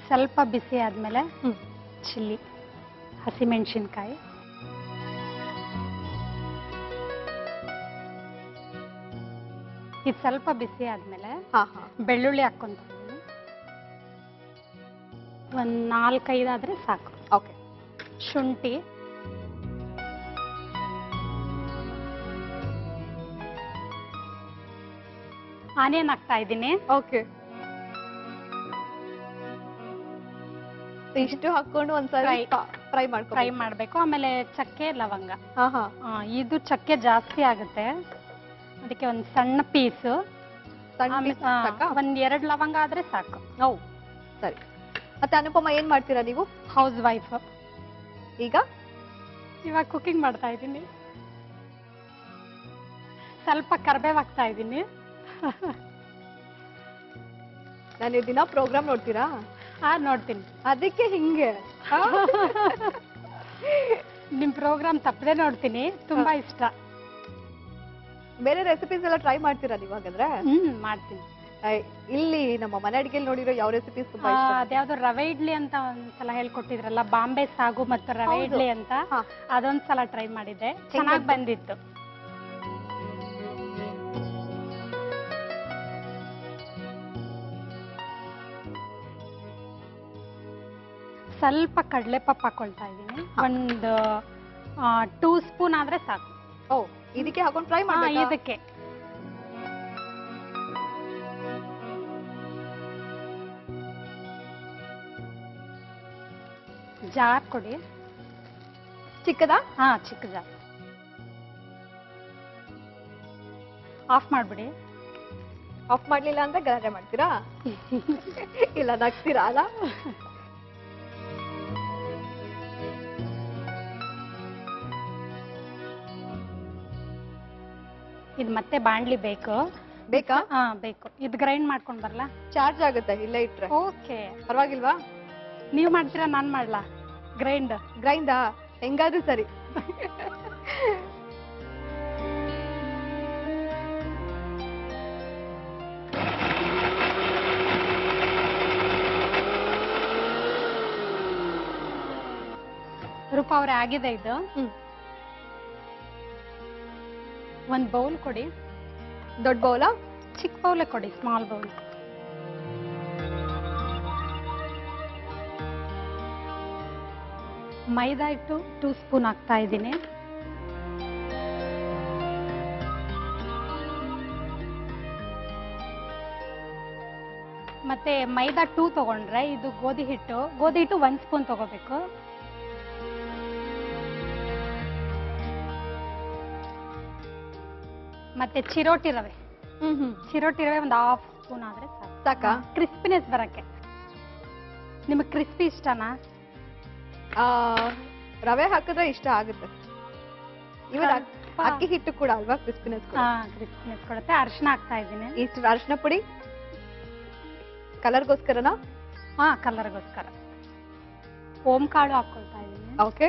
ಸ್ವಲ್ಪ ಬಿಸಿ ಆದ್ಮೇಲೆ ಚಿಲ್ಲಿ, ಹಸಿಮೆಣಸಿನ್ಕಾಯಿ, ಇದು ಸ್ವಲ್ಪ ಬಿಸಿ ಆದ್ಮೇಲೆ ಬೆಳ್ಳುಳ್ಳಿ ಹಾಕೊಂತ ಒಂದ್ 4-5 ಆದ್ರೆ ಸಾಕು. ಓಕೆ. ಶುಂಠಿ, ಆನಿಯನ್ ಹಾಕ್ತಾ ಇದ್ದೀನಿ. ಓಕೆ, ಇಷ್ಟು ಹಾಕೊಂಡು ಒಂದ್ಸಲ ಫ್ರೈ ಮಾಡ್ಬೇಕು. ಆಮೇಲೆ ಚಕ್ಕೆ, ಲವಂಗ. ಹಾ, ಇದು ಚಕ್ಕೆ ಜಾಸ್ತಿ ಆಗುತ್ತೆ, ಅದಕ್ಕೆ ಒಂದ್ ಸಣ್ಣ ಪೀಸ್. ಒಂದ್ 2 ಲವಂಗ ಆದ್ರೆ ಸಾಕು. ಸರಿ. ಮತ್ತೆ ಅನುಪಮ, ಏನ್ ಮಾಡ್ತೀರಾ ನೀವು? House wife. ಈಗ ಇವಾಗ ಕುಕಿಂಗ್ ಮಾಡ್ತಾ ಇದ್ದೀನಿ. ಸ್ವಲ್ಪ ಕರ್ಬೇವ್ ಹಾಕ್ತಾ ಇದ್ದೀನಿ. ನಾನು ದಿನ ಪ್ರೋಗ್ರಾಮ್ ನೋಡ್ತೀರಾ? ನೋಡ್ತೀನಿ. ಅದಕ್ಕೆ ಹಿಂಗೆ ನಿಮ್ ಪ್ರೋಗ್ರಾಮ್ ತಪ್ಪದೆ ನೋಡ್ತೀನಿ, ತುಂಬಾ ಇಷ್ಟ. ಬೇರೆ ರೆಸಿಪೀಸ್ ಎಲ್ಲ ಟ್ರೈ ಮಾಡ್ತೀರಾ ನೀವು ಹಾಗಾದ್ರೆ? ಮಾಡ್ತೀನಿ. ಇಲ್ಲಿ ನಮ್ಮ ಮನೆ ಅಡಿಗೆಯಲ್ಲಿ ನೋಡಿರೋ ಯಾವ ರೆಸಿಪೀಸ್ ತುಂಬಾ ಇಷ್ಟ? ಅದ್ಯಾವ್ದು ರವೆ ಇಡ್ಲಿ ಅಂತ ಒಂದ್ಸಲ ಹೇಳ್ಕೊಟ್ಟಿದ್ರಲ್ಲ, ಬಾಂಬೆ ಸಾಗು ಮತ್ತು ರವೆ ಇಡ್ಲಿ ಅಂತ, ಅದೊಂದ್ಸಲ ಟ್ರೈ ಮಾಡಿದ್ದೆ, ಚೆನ್ನಾಗಿ ಬಂದಿತ್ತು. ಸ್ವಲ್ಪ ಕಡಲೆಪಪ್ಪು ಹಾಕೊಳ್ತಾ ಇದ್ದೀನಿ. ಒಂದು 2 ಸ್ಪೂನ್ ಆದ್ರೆ ಸಾಕು. ಇದಕ್ಕೆ ಹಾಕೊಂಡು ಫ್ರೈ ಮಾಡಿ. ಇದಕ್ಕೆ ಜಾರ್ ಕೊಡಿ. ಚಿಕ್ಕದಾ? ಚಿಕ್ಕ ಜಾರ್. ಆಫ್ ಮಾಡ್ಬಿಡಿ. ಆಫ್ ಮಾಡ್ಲಿಲ್ಲ ಅಂದ್ರೆ ಗಲಾಟೆ ಮಾಡ್ತೀರಾ? ಇಲ್ಲ ನಗ್ತೀರಾ ಅಲ್ಲ? ಇದು ಮತ್ತೆ ಬಾಣ್ಲಿ ಬೇಕು. ಬೇಕಾ? ಹಾ ಬೇಕು. ಇದು ಗ್ರೈಂಡ್ ಮಾಡ್ಕೊಂಡ್ ಬರ್ಲಾ? ಚಾರ್ಜ್ ಆಗುತ್ತೆ ಇಲ್ಲೇ ಇಟ್ರೆ. ಓಕೆ. ಪರವಾಗಿಲ್ವಾ? ನೀವ್ ಮಾಡ್ತೀರಾ ನಾನ್ ಮಾಡ್ಲಾ? ಗ್ರೈಂಡಾ? ಹೆಂಗಾದ್ರೂ ಸರಿ. ರೂಪಾ ಅವ್ರೆ ಆಗಿದೆ ಇದು. ಒಂದ್ ಬೌಲ್ ಕೊಡಿ. ದೊಡ್ಡ ಬೌಲಾ? ಚಿಕ್ಕ ಬೌಲೇ ಕೊಡಿ, ಸ್ಮಾಲ್ ಬೌಲ್. ಮೈದಾ ಹಿಟ್ಟು 2 ಸ್ಪೂನ್ ಹಾಕ್ತಾ ಇದ್ದೀನಿ. ಮತ್ತೆ ಮೈದಾ 2 ತಗೊಂಡ್ರೆ ಇದು ಗೋಧಿ ಹಿಟ್ಟು 1 ಸ್ಪೂನ್ ತಗೋಬೇಕು. ಮತ್ತೆ ಚಿರೋಟಿ ರವೆ ಒಂದು 1/2 ಸ್ಪೂನ್ ಆದ್ರೆ ಸಾಕಾ? ಕ್ರಿಸ್ಪಿನೆಸ್ ಬರಕ್ಕೆ. ನಿಮಗೆ ಕ್ರಿಸ್ಪಿ ಇಷ್ಟನಾ? ರವೆ ಹಾಕಿದ್ರೆ ಇಷ್ಟ ಆಗುತ್ತೆ. ಇವಾಗ ಅಕ್ಕಿ ಹಿಟ್ಟು ಕೂಡ ಅಲ್ವಾ ಕ್ರಿಸ್ಪಿನೆಸ್ ಕೊಡುತ್ತೆ. ಅರಿಶಿನ ಹಾಕ್ತಾ ಇದ್ದೀನಿ. ಇಷ್ಟು ಅರಿಶಿನ ಪುಡಿ ಕಲರ್ಗೋಸ್ಕರನಾ? ಹಾ, ಕಲರ್ಗೋಸ್ಕರ. ಓಂ ಕಾಳು ಹಾಕೊಳ್ತಾ ಇದ್ದೀನಿ. ಓಕೆ.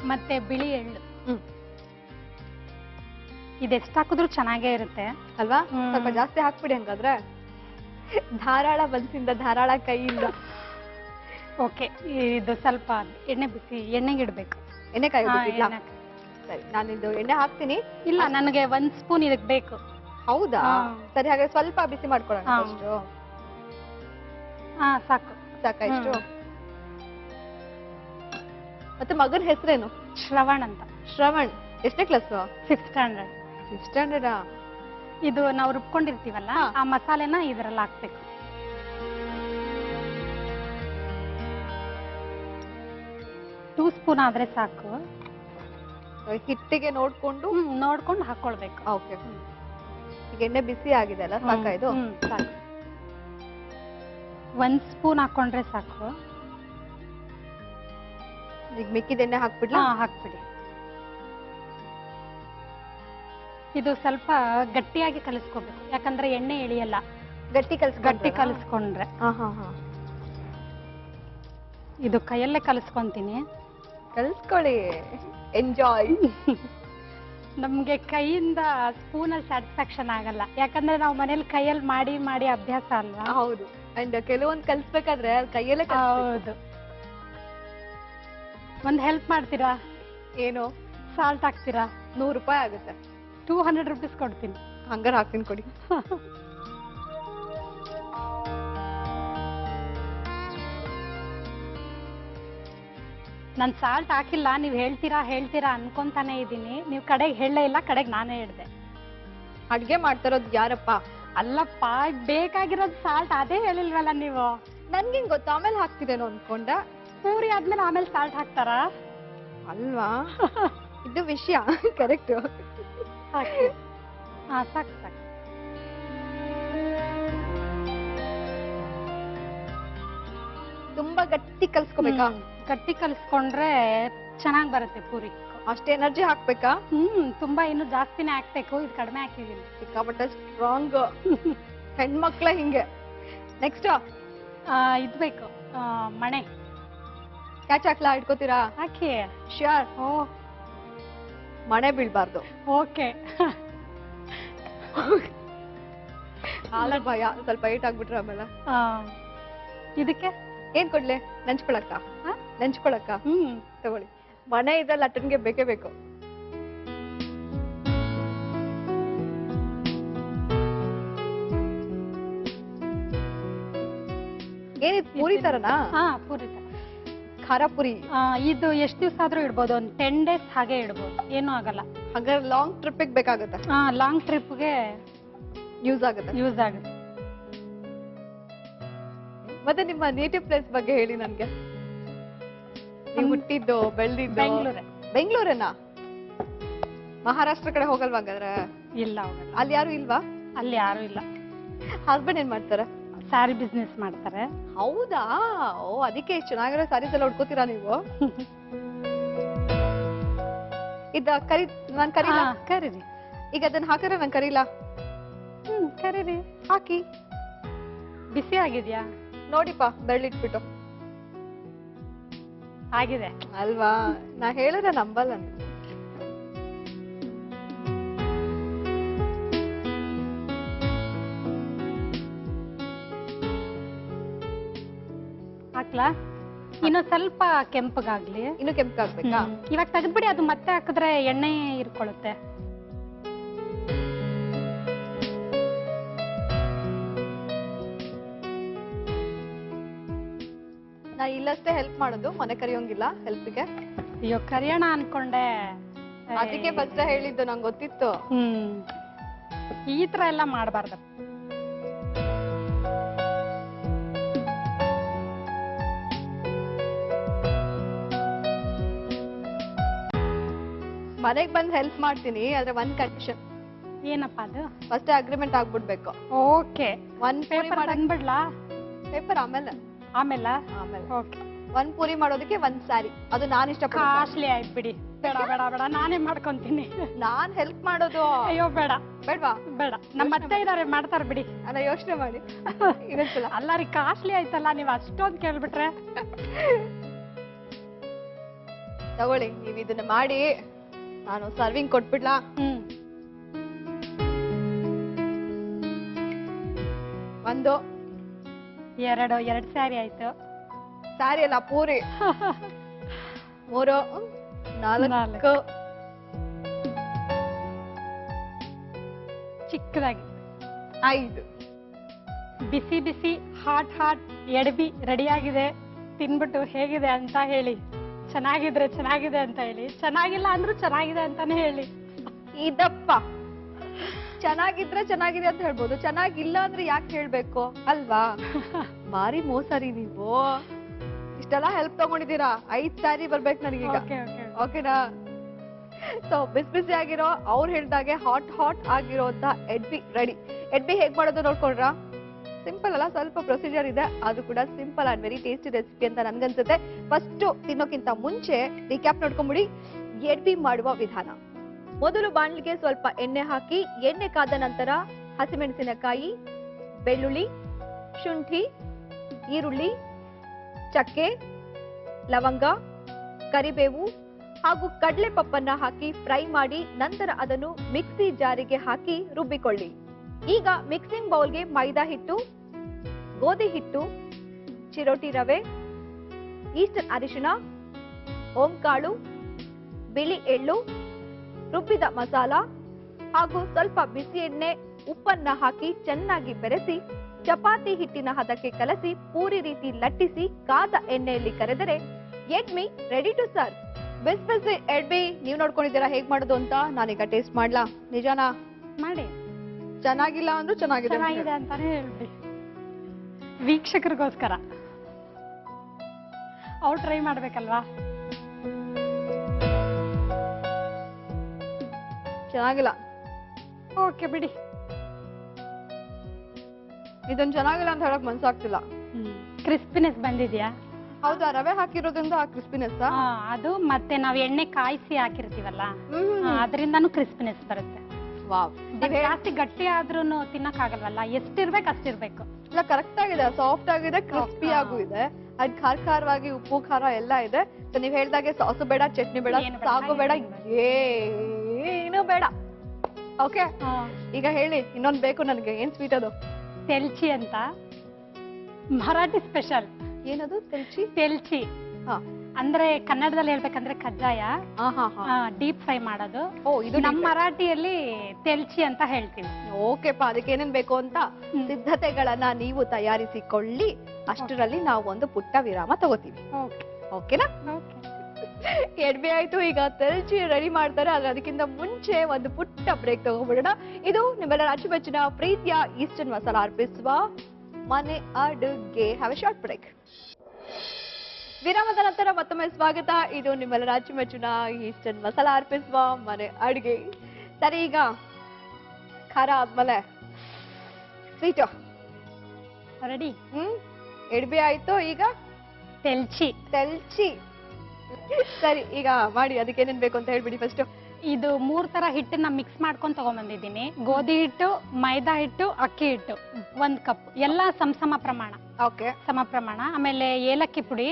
ಮತ್ತೆ ಬಿಳಿ ಎಳ್ಳು. ಇದೆಷ್ಟು ಹಾಕಿದ್ರು ಚೆನ್ನಾಗೇ ಇರುತ್ತೆ ಅಲ್ವಾ? ಸ್ವಲ್ಪ ಜಾಸ್ತಿ ಹಾಕ್ಬಿಡಿ ಹಂಗಾದ್ರೆ. ಧಾರಾಳ ಮನಸ್ಸಿಂದ, ಧಾರಾಳ ಕೈಯಿಂದ. ಓಕೆ. ಇದು ಸ್ವಲ್ಪ ಎಣ್ಣೆಗೆ ಇಡ್ಬೇಕು. ಎಣ್ಣೆ ಕಾಯಿ ಸರಿ, ನಾನು ಇದು ಎಣ್ಣೆ ಹಾಕ್ತೀನಿ. ಇಲ್ಲ, ನನಗೆ 1 ಸ್ಪೂನ್ ಇದಕ್ಕೆ ಬೇಕು. ಹೌದಾ? ಸರಿ, ಹಾಗೆ ಸ್ವಲ್ಪ ಬಿಸಿ ಮಾಡ್ಕೊಳ್ಳೋಣ. ಹಾ, ಸಾಕು. ಸಾಕಾಯ್ತು. ಮತ್ತೆ ಮಗನ ಹೆಸರೇನು? ಶ್ರವಣ್ ಅಂತ. ಶ್ರವಣ್ ಎಷ್ಟನೇ ಕ್ಲಾಸ್? 5th standard. 5th ಸ್ಟ್ಯಾಂಡರ್ಡಾ? ಇದು ನಾವು ರುಬ್ಕೊಂಡಿರ್ತೀವಲ್ಲ, ಆ ಮಸಾಲೆನ ಇದರಲ್ಲಿ ಹಾಕ್ಬೇಕು. ಟೂ ಸ್ಪೂನ್ ಆದ್ರೆ ಸಾಕು. ಹಿಟ್ಟಿಗೆ ನೋಡ್ಕೊಂಡು ಹಾಕೊಳ್ಬೇಕು. ಓಕೆ. ಈಗ ಎಣ್ಣೆ ಬಿಸಿ ಆಗಿದೆ ಅಲ್ಲ, ಸಾಕಾ ಇದು? ಸಾಕು. 1 ಸ್ಪೂನ್ ಹಾಕೊಂಡ್ರೆ ಸಾಕು. ಈಗ ಮಿಕ್ಕಿದ ಎಣ್ಣೆ ಹಾಕ್ಬಿಡ್ಲಾ? ಹಾಕ್ಬಿಡಿ. ಇದು ಸ್ವಲ್ಪ ಗಟ್ಟಿಯಾಗಿ ಕಲಿಸ್ಕೋಬೇಕು, ಯಾಕಂದ್ರೆ ಎಣ್ಣೆ ಎಳಿಯಲ್ಲ. ಗಟ್ಟಿ ಕಲಿಸ್ಕೊಂಡ್ರೆ. ಇದು ಕೈಯಲ್ಲೇ ಕಲಿಸ್ಕೊಂತೀನಿ. ಕಲಿಸ್ಕೊಳ್ಳಿ, ಎಂಜಾಯ್. ನಮ್ಗೆ ಕೈಯಿಂದ ಸ್ಪೂನಲ್ಲಿ ಸ್ಯಾಟಿಸ್ಫ್ಯಾಕ್ಷನ್ ಆಗಲ್ಲ, ಯಾಕಂದ್ರೆ ನಾವು ಮನೇಲಿ ಕೈಯಲ್ಲಿ ಮಾಡಿ ಮಾಡಿ ಅಭ್ಯಾಸ ಅಲ್ವಾ? ಹೌದು. ಅಂಡ್ ಕೆಲವೊಂದು ಕಲಿಸ್ಬೇಕಾದ್ರೆ ಕೈಯಲ್ಲೇ. ಹೌದು. ಒಂದ್ ಹೆಲ್ಪ್ ಮಾಡ್ತೀರಾ? ಏನು? ಸಾಲ್ಟ್ ಹಾಕ್ತೀರಾ? 100 ರೂಪಾಯಿ ಆಗುತ್ತೆ. 200 rupees ಕೊಡ್ತೀನಿ. ಹಂಗಾರೆ ಹಾಕ್ತೀನಿ, ಕೊಡಿ. ನಾನು ಸಾಲ್ಟ್ ಹಾಕಿಲ್ಲ, ನೀವು ಹೇಳ್ತೀರಾ ಅನ್ಕೊಂತಾನೆ ಇದ್ದೀನಿ. ನೀವು ಕಡೆಗೆ ಹೇಳಲೇ ಇಲ್ಲ, ಕಡೆಗೆ ನಾನೇ ಹೇಳ್ದೆ. ಅಡ್ಗೆ ಮಾಡ್ತಾರೋದು ಯಾರಪ್ಪ? ಅಲ್ಲಪ್ಪ, ಬೇಕಾಗಿರೋದು ಸಾಲ್ಟ್, ಅದೇ ಹೇಳಿಲ್ವಲ್ಲ ನೀವು. ನನ್ಗೇನ್ ಗೊತ್ತು, ಆಮೇಲೆ ಹಾಕ್ತಿರೇನೋ ಅನ್ಕೊಂಡ. ಪೂರಿ ಆದ್ಮೇಲೆ ಆಮೇಲೆ ಸಾಲ್ಟ್ ಹಾಕ್ತಾರಾ? ಅಲ್ವಾ? ಇದು ವಿಷಯ. ಕರೆಕ್ಟ್. ಸಾಕು. ತುಂಬಾ ಗಟ್ಟಿ ಕಲ್ಸ್ಕೋಬೇಕಾ? ಗಟ್ಟಿ ಕಲಿಸ್ಕೊಂಡ್ರೆ ಚೆನ್ನಾಗಿ ಬರುತ್ತೆ ಪೂರಿ. ಅಷ್ಟೇ ಎನರ್ಜಿ ಹಾಕ್ಬೇಕಾ? ತುಂಬಾ ಇನ್ನು ಜಾಸ್ತಿನೇ ಹಾಕ್ಬೇಕು. ಇದು ಕಡಿಮೆ ಹಾಕಿದೀನಿ. ಸಿಕ್ಕಾಪಟ್ಟೆ ಸ್ಟ್ರಾಂಗ್ ಹೆಣ್ಮಕ್ಳ ಹಿಂಗೆ. ನೆಕ್ಸ್ಟ್ ಇದು ಬೇಕು, ಮಣೆ. ಕ್ಯಾಚ್ ಹಾಕ್ಲಾ? ಇಟ್ಕೋತೀರಾ? ಹಾಕಿ. ಶ್ಯೂರ್. ಮಣೆ ಬೀಳ್ಬಾರ್ದು. ಓಕೆ. ಭಯ, ಸ್ವಲ್ಪ ಏಟ್ ಆಗ್ಬಿಟ್ರೆ ಆಮೇಲೆ. ಇದಕ್ಕೆ ಏನ್ ಕೊಡ್ಲೆ? ನೆಂಚ್ಕೊಳಕ್ಕ? ನೆಂಚ್ಕೊಳಕ್ಕ? ತಗೊಳ್ಳಿ. ಮನೆ ಇದ್ರಲ್ಲಿ ಅಟನ್ಗೆ ಬೇಕೇ ಬೇಕು. ಏನಿದ್ ಪೂರಿ ತರನಾ? ಪೂರಿ ತರ. ಖಾರ ಪುರಿ. ಇದು ಎಷ್ಟು ದಿವಸ ಆದ್ರೂ ಇಡ್ಬೋದು, ಒಂದು 10 days ಹಾಗೆ ಇಡ್ಬೋದು, ಏನೂ ಆಗಲ್ಲ. ಹಾಗಾದ್ರೆ ಲಾಂಗ್ ಟ್ರಿಪ್ ಬೇಕಾಗುತ್ತೆ. ಲಾಂಗ್ ಟ್ರಿಪ್ಗೆ ಯೂಸ್ ಆಗುತ್ತೆ. ಮತ್ತೆ ನಿಮ್ಮ ನೇಟಿವ್ ಪ್ಲೇಸ್ ಬಗ್ಗೆ ಹೇಳಿ ನನ್ಗೆ. ನೀವು ಹುಟ್ಟಿದ್ದು ಬೆಳೆದಿದ್ದು? ಬೆಂಗಳೂರೇ. ಬೆಂಗಳೂರೇನಾ? ಮಹಾರಾಷ್ಟ್ರ ಕಡೆ ಹೋಗಲ್ವಾ ಹಂಗಾದ್ರೆ? ಇಲ್ಲ ಹೋಗಲ್ಲ. ಅಲ್ಲಿ ಯಾರು ಇಲ್ವಾ? ಅಲ್ಲಿ ಯಾರು ಇಲ್ಲ. ಹಸ್ಬೆಂಡ್ ಏನ್ ಮಾಡ್ತಾರೆ? ಸ್ಯಾರಿ ಬಿಸ್ನೆಸ್ ಮಾಡ್ತಾರೆ. ಹೌದಾ? ಓ, ಅದಕ್ಕೆ ಚೆನ್ನಾಗಿರೋ ಸ್ಯಾರೀಸ್ ಎಲ್ಲ ಉಟ್ಕೋತೀರಾ ನೀವು? ಇದ ನಾನ್ ಕರೀಲಾ? ಕರೀರಿ. ಈಗ ಅದನ್ನ ಹಾಕಿದ್ರೆ ನಾನ್ ಕರೀಲಾ? ಕರೀರಿ. ಹಾಕಿ. ಬಿಸಿ ಆಗಿದ್ಯಾ ನೋಡಿಪ್ಪ, ಬೆಳ್ಳಿಟ್ಬಿಟ್ಟು. ಆಗಿದೆ ಅಲ್ವಾ? ನಾ ಹೇಳಿದ್ರೆ ನಂಬಲ್ಲ ನೀವು. ಹಾಕ್ಲಾ? ಇನ್ನು ಸ್ವಲ್ಪ ಕೆಂಪಗಾಗ್ಲಿ. ಇನ್ನು ಕೆಂಪಗಾಗ್ಬೇಕಾ? ಇವಾಗ ತೆಗೆದ್ಬಿಡಿ, ಅದು ಮತ್ತೆ ಹಾಕಿದ್ರೆ ಎಣ್ಣೆ ಇರ್ಕೊಳ್ಳುತ್ತೆ. ನಾ ಇಲ್ಲಷ್ಟೇ ಹೆಲ್ಪ್ ಮಾಡೋದು, ಮನೆ ಕರಿಯೋಂಗಿಲ್ಲ ಹೆಲ್ಪ್ಗೆ. ಅಯ್ಯೋ, ಕರಿಯೋಣ ಅನ್ಕೊಂಡೆ. ಅದಕ್ಕೆ ಫಸ್ಟ್ ಹೇಳಿದ್ದು, ನಂಗೆ ಗೊತ್ತಿತ್ತು. ಈ ತರ ಎಲ್ಲ ಮಾಡಬಾರ್ದು. ಮನೆಗ್ ಬಂದ್ ಹೆಲ್ಪ್ ಮಾಡ್ತೀನಿ, ಆದ್ರೆ ಒಂದ್ ಕಂಡೀಷನ್. ಏನಪ್ಪಾ ಅದು? ಫಸ್ಟ್ ಅಗ್ರಿಮೆಂಟ್ ಆಗ್ಬಿಡ್ಬೇಕು. ಓಕೆ. ಒಂದ್ ಪೂರಿ ಪೇಪರ್ ತಂದ್ಬಿಡ್ಲಾ? ಪೇಪರ್ ಆಮೇಲೆ ಆಮೇಲೆ ಓಕೆ. ಒಂದ್ ಪೂರಿ ಮಾಡೋದಕ್ಕೆ ಒಂದ್ ಸ್ಯಾರಿ, ಅದು ನಾನ್ ಇಷ್ಟಪಡ್ತೀನಿ. ಕಾಸ್ಟ್ಲಿ ಆಯ್ತು ಬಿಡಿ. ಬೇಡ ಬೇಡ ಬೇಡ, ನಾನೇ ಮಾಡ್ಕೊಂತೀನಿ. ನಾನ್ ಹೆಲ್ಪ್ ಮಾಡೋದು. ಅಯ್ಯೋ ಬೇಡ. ಬೇಡ್ವಾ? ಬೇಡ, ನಮ್ಮ ಅತ್ತೆ ಇದಾರೆ, ಮಾಡ್ತಾರ ಬಿಡಿ. ಅಲ್ಲ, ಯೋಚನೆ ಮಾಡಿ. ಇನ್ನೊಂದ್ಸಲ. ಅಲ್ಲ ರೀ, ಕಾಸ್ಟ್ಲಿ ಆಯ್ತಲ್ಲ, ನೀವ್ ಅಷ್ಟೊಂದ್ ಕೇಳ್ಬಿಟ್ರೆ. ತಗೊಳ್ಳಿ, ನೀವ್ ಇದನ್ನ ಮಾಡಿ ನಾನು ಸರ್ವಿಂಗ್ ಕೊಟ್ಬಿಡ್ಲಾ? ಒಂದು, ಎರಡು ಸ್ಯಾರಿ ಆಯ್ತು. ಸ್ಯಾರಿ ಅಲ್ಲ, ಪೂರಿ. 3, 4, ಚಿಕ್ಕದಾಗಿ 5. ಬಿಸಿ ಬಿಸಿ ಹಾಟ್ ಎಡಬಿ ರೆಡಿ ಆಗಿದೆ. ತಿನ್ಬಿಟ್ಟು ಹೇಗಿದೆ ಅಂತ ಹೇಳಿ. ಚೆನ್ನಾಗಿದ್ರೆ ಚೆನ್ನಾಗಿದೆ ಅಂತ ಹೇಳಿ, ಚೆನ್ನಾಗಿಲ್ಲ ಅಂದ್ರೂ ಚೆನ್ನಾಗಿದೆ ಅಂತಾನೆ ಹೇಳಿ. ಇದಪ್ಪ, ಚೆನ್ನಾಗಿದ್ರೆ ಚೆನ್ನಾಗಿದೆ ಅಂತ ಹೇಳ್ಬೋದು, ಚೆನ್ನಾಗಿಲ್ಲ ಅಂದ್ರೆ ಯಾಕೆ ಹೇಳ್ಬೇಕು ಅಲ್ವಾ? ಮಾರಿ ಮೋಸರಿ ನೀವು. ಇಷ್ಟೆಲ್ಲ ಹೆಲ್ಪ್ ತಗೊಂಡಿದ್ದೀರಾ, 5 ಸ್ಯಾರಿ ಬರ್ಬೇಕು ನನಗೀಗ. ಓಕೆನಾ? ಸೊ ಬಿಸಿ ಬಿಸಿ ಆಗಿರೋ, ಅವ್ರು ಹೇಳ್ದಾಗೆ ಹಾಟ್ ಆಗಿರೋಂತ ಎಡ್ಬಿ ರೆಡಿ. ಎಡ್ಬಿ ಹೇಗ್ ಮಾಡೋದು ನೋಡ್ಕೊಂಡ್ರಾ? ಸಿಂಪಲ್ ಅಲ್ಲ, ಸ್ವಲ್ಪ ಪ್ರೊಸೀಜರ್ ಇದೆ. ಅದು ಕೂಡ simple and very tasty recipe ಅಂತ ನನ್ಗನ್ಸುತ್ತೆ. ಫಸ್ಟ್ ತಿನ್ನೋಕ್ಕಿಂತ ಮುಂಚೆ ರೀಕ್ಯಾಪ್ ನೋಡ್ಕೊಂಬಿಡಿ ಎಡ್ಬಿ ಮಾಡುವ ವಿಧಾನ. ಮೊದಲು ಬಾಣಲಿಗೆ ಸ್ವಲ್ಪ ಎಣ್ಣೆ ಹಾಕಿ, ಎಣ್ಣೆ ಕಾದ ನಂತರ ಹಸಿಮೆಣಸಿನಕಾಯಿ, ಬೆಳ್ಳುಳ್ಳಿ, ಶುಂಠಿ, ಈರುಳ್ಳಿ, ಚಕ್ಕೆ, ಲವಂಗ, ಕರಿಬೇವು ಹಾಗೂ ಕಡಲೆ ಪಪ್ಪನ್ನ ಹಾಕಿ ಫ್ರೈ ಮಾಡಿ ನಂತರ ಅದನ್ನು ಮಿಕ್ಸಿ ಜಾರಿಗೆ ಹಾಕಿ ರುಬ್ಬಿಕೊಳ್ಳಿ. ಈಗ ಮಿಕ್ಸಿಂಗ್ ಬೌಲ್ಗೆ ಮೈದಾ ಹಿಟ್ಟು, ಗೋಧಿ ಹಿಟ್ಟು, ಚಿರೋಟಿ ರವೆ, ಈಸ್ಟರ್ನ್ ಅರಿಶಿಣ, ಓಂಕಾಳು, ಬಿಳಿ ಎಳ್ಳು, ರುಬ್ಬಿದ ಮಸಾಲ ಹಾಗೂ ಸ್ವಲ್ಪ ಬಿಸಿ ಎಣ್ಣೆ, ಉಪ್ಪನ್ನ ಹಾಕಿ ಚೆನ್ನಾಗಿ ಬೆರೆಸಿ ಚಪಾತಿ ಹಿಟ್ಟಿನ ಹದಕ್ಕೆ ಕಲಸಿ ಪೂರಿ ರೀತಿ ಲಟ್ಟಿಸಿ ಕಾದ ಎಣ್ಣೆಯಲ್ಲಿ ಕರೆದರೆ ಎಡ್ಮಿ ರೆಡಿ ಟು ಸರ್ವ್. ಬಿಸಿ ಬಿಸಿ ಎಡ್ಮಿ ನೀವು ನೋಡ್ಕೊಂಡಿದ್ದೀರಾ ಹೇಗ್ ಮಾಡೋದು ಅಂತ. ನಾನೀಗ ಟೇಸ್ಟ್ ಮಾಡ್ಲಾ? ನಿಜಾನಾ? ಮಾಡಿ. ಚೆನ್ನಾಗಿಲ್ಲ ಅಂದ್ರೂ ಚೆನ್ನಾಗಿದೆ ಅಂತಾನೆ ಹೇಳ್ಬಿಡಿ, ವೀಕ್ಷಕರಿಗೋಸ್ಕರ. ಅವ್ರು ಟ್ರೈ ಮಾಡ್ಬೇಕಲ್ವಾ? ಚೆನ್ನಾಗಿಲ್ಲ. ಓಕೆ ಬಿಡಿ. ಇದನ್ ಚೆನ್ನಾಗಿಲ್ಲ ಅಂತ ಹೇಳಕ್ ಮನ್ಸಾಗ್ತಿಲ್ಲ. ಕ್ರಿಸ್ಪಿನೆಸ್ ಬಂದಿದ್ಯಾ? ಹೌದಾ? ರವೆ ಹಾಕಿರೋದ್ರಿಂದ ಆ ಕ್ರಿಸ್ಪಿನೆಸ್ ಅದು ಮತ್ತೆ ನಾವ್ ಎಣ್ಣೆ ಕಾಯಿಸಿ ಹಾಕಿರ್ತೀವಲ್ಲ, ಅದರಿಂದಾನು ಕ್ರಿಸ್ಪಿನೆಸ್ ಬರುತ್ತೆ. ವಾವ್. ಜಾಸ್ತಿ ಗಟ್ಟಿ ಆದ್ರೂನು ತಿನ್ನಕ್ ಆಗಲ್ವಲ್ಲ, ಎಷ್ಟಿರ್ಬೇಕು ಅಷ್ಟಿರ್ಬೇಕು. ಇಲ್ಲ, ಕರೆಕ್ಟ್ ಆಗಿದೆ, ಸಾಫ್ಟ್ ಆಗಿದೆ, ಕ್ರಿಸ್ಪಿ ಆಗೂ ಇದೆ. ಅದ್ ಖಾರವಾಗಿ ಉಪ್ಪು ಖಾರ ಎಲ್ಲ ಇದೆ. ಸೊ ನೀವ್ ಹೇಳ್ದಾಗೆ ಸಾಸು ಬೇಡ, ಚಟ್ನಿ ಬೇಡ, ಸಾಗು ಬೇಡ, ಏನು ಬೇಡ. ಓಕೆ, ಈಗ ಹೇಳಿ ಇನ್ನೊಂದ್ ಬೇಕು ನನಗೆ. ಏನ್ ಸ್ವೀಟ್ ಅದು? ತೆಲ್ಚಿ ಅಂತ, ಮರಾಠಿ ಸ್ಪೆಷಲ್. ಏನದು ತೆಲ್ಚಿ? ತೆಲ್ಚಿ ಅಂದ್ರೆ ಕನ್ನಡದಲ್ಲಿ ಹೇಳ್ಬೇಕಂದ್ರೆ ಕಜ್ಜಾಯ. ಡೀಪ್ ಫ್ರೈ ಮಾಡೋದು. ನಮ್ಮ ಮರಾಠಿಯಲ್ಲಿ ತೆಲ್ಚಿ ಅಂತ ಹೇಳ್ತೀವಿ. ಓಕೆಪ್ಪ, ಅದಕ್ಕೆ ಏನೇನ್ ಬೇಕು ಅಂತ ಸಿದ್ಧತೆಗಳನ್ನ ನೀವು ತಯಾರಿಸಿಕೊಳ್ಳಿ. ಅಷ್ಟರಲ್ಲಿ ನಾವು ಒಂದು ಪುಟ್ಟ ವಿರಾಮ ತಗೋತೀವಿ. ಓಕೆನಾ? ಎಡ್ಬಿ ಆಯ್ತು, ಈಗ ತೆಲ್ಚಿ ರೆಡಿ ಮಾಡ್ತಾರೆ. ಆದ್ರೆ ಅದಕ್ಕಿಂತ ಮುಂಚೆ ಒಂದು ಪುಟ್ಟ ಬ್ರೇಕ್ ತಗೋಬಿಡೋಣ. ಇದು ನಿಮ್ಮೆಲ್ಲರ ಅಚ್ಚುಮೆಚ್ಚಿನ ಪ್ರೀತಿಯ ಈಸ್ಟರ್ನ್ ಮಸಾಲ ಅರ್ಪಿಸುವ ಮನೆ ಅಡುಗೆ. Have a short break. ವಿರಾಮದ ನಂತರ ಮತ್ತೊಮ್ಮೆ ಸ್ವಾಗತ. ಇದು ನಿಮ್ಮೆಲ್ಲರ ಅಚ್ಚುಮೆಚ್ಚಿನ ಈಸ್ಟರ್ನ್ ಮಸಾಲಾ ಅರ್ಪಿಸುವ ಮನೆ ಅಡುಗೆ. ಸರಿ, ಈಗ ಖಾರ ಆದ್ಮೇಲೆ ಸ್ವೀಟ್ ರೆಡಿ. ಎಡ್ಬಿ ಆಯ್ತು, ಈಗ ತೆಲ್ಚಿ. ಸರಿ, ಈಗ ಮಾಡಿ. ಅದಕ್ಕೆ ಏನೇನ್ ಬೇಕು ಅಂತ ಹೇಳ್ಬಿಡಿ ಫಸ್ಟ್. ಇದು 3 ತರ ಹಿಟ್ಟನ್ನ ಮಿಕ್ಸ್ ಮಾಡ್ಕೊಂಡು ತಗೊಂಡ್ಬಂದಿದ್ದೀನಿ. ಗೋಧಿ ಹಿಟ್ಟು, ಮೈದಾ ಹಿಟ್ಟು, ಅಕ್ಕಿ ಹಿಟ್ಟು 1 ಕಪ್, ಎಲ್ಲ ಸಮ ಪ್ರಮಾಣ. ಓಕೆ, ಸಮ ಪ್ರಮಾಣ. ಆಮೇಲೆ ಏಲಕ್ಕಿ ಪುಡಿ,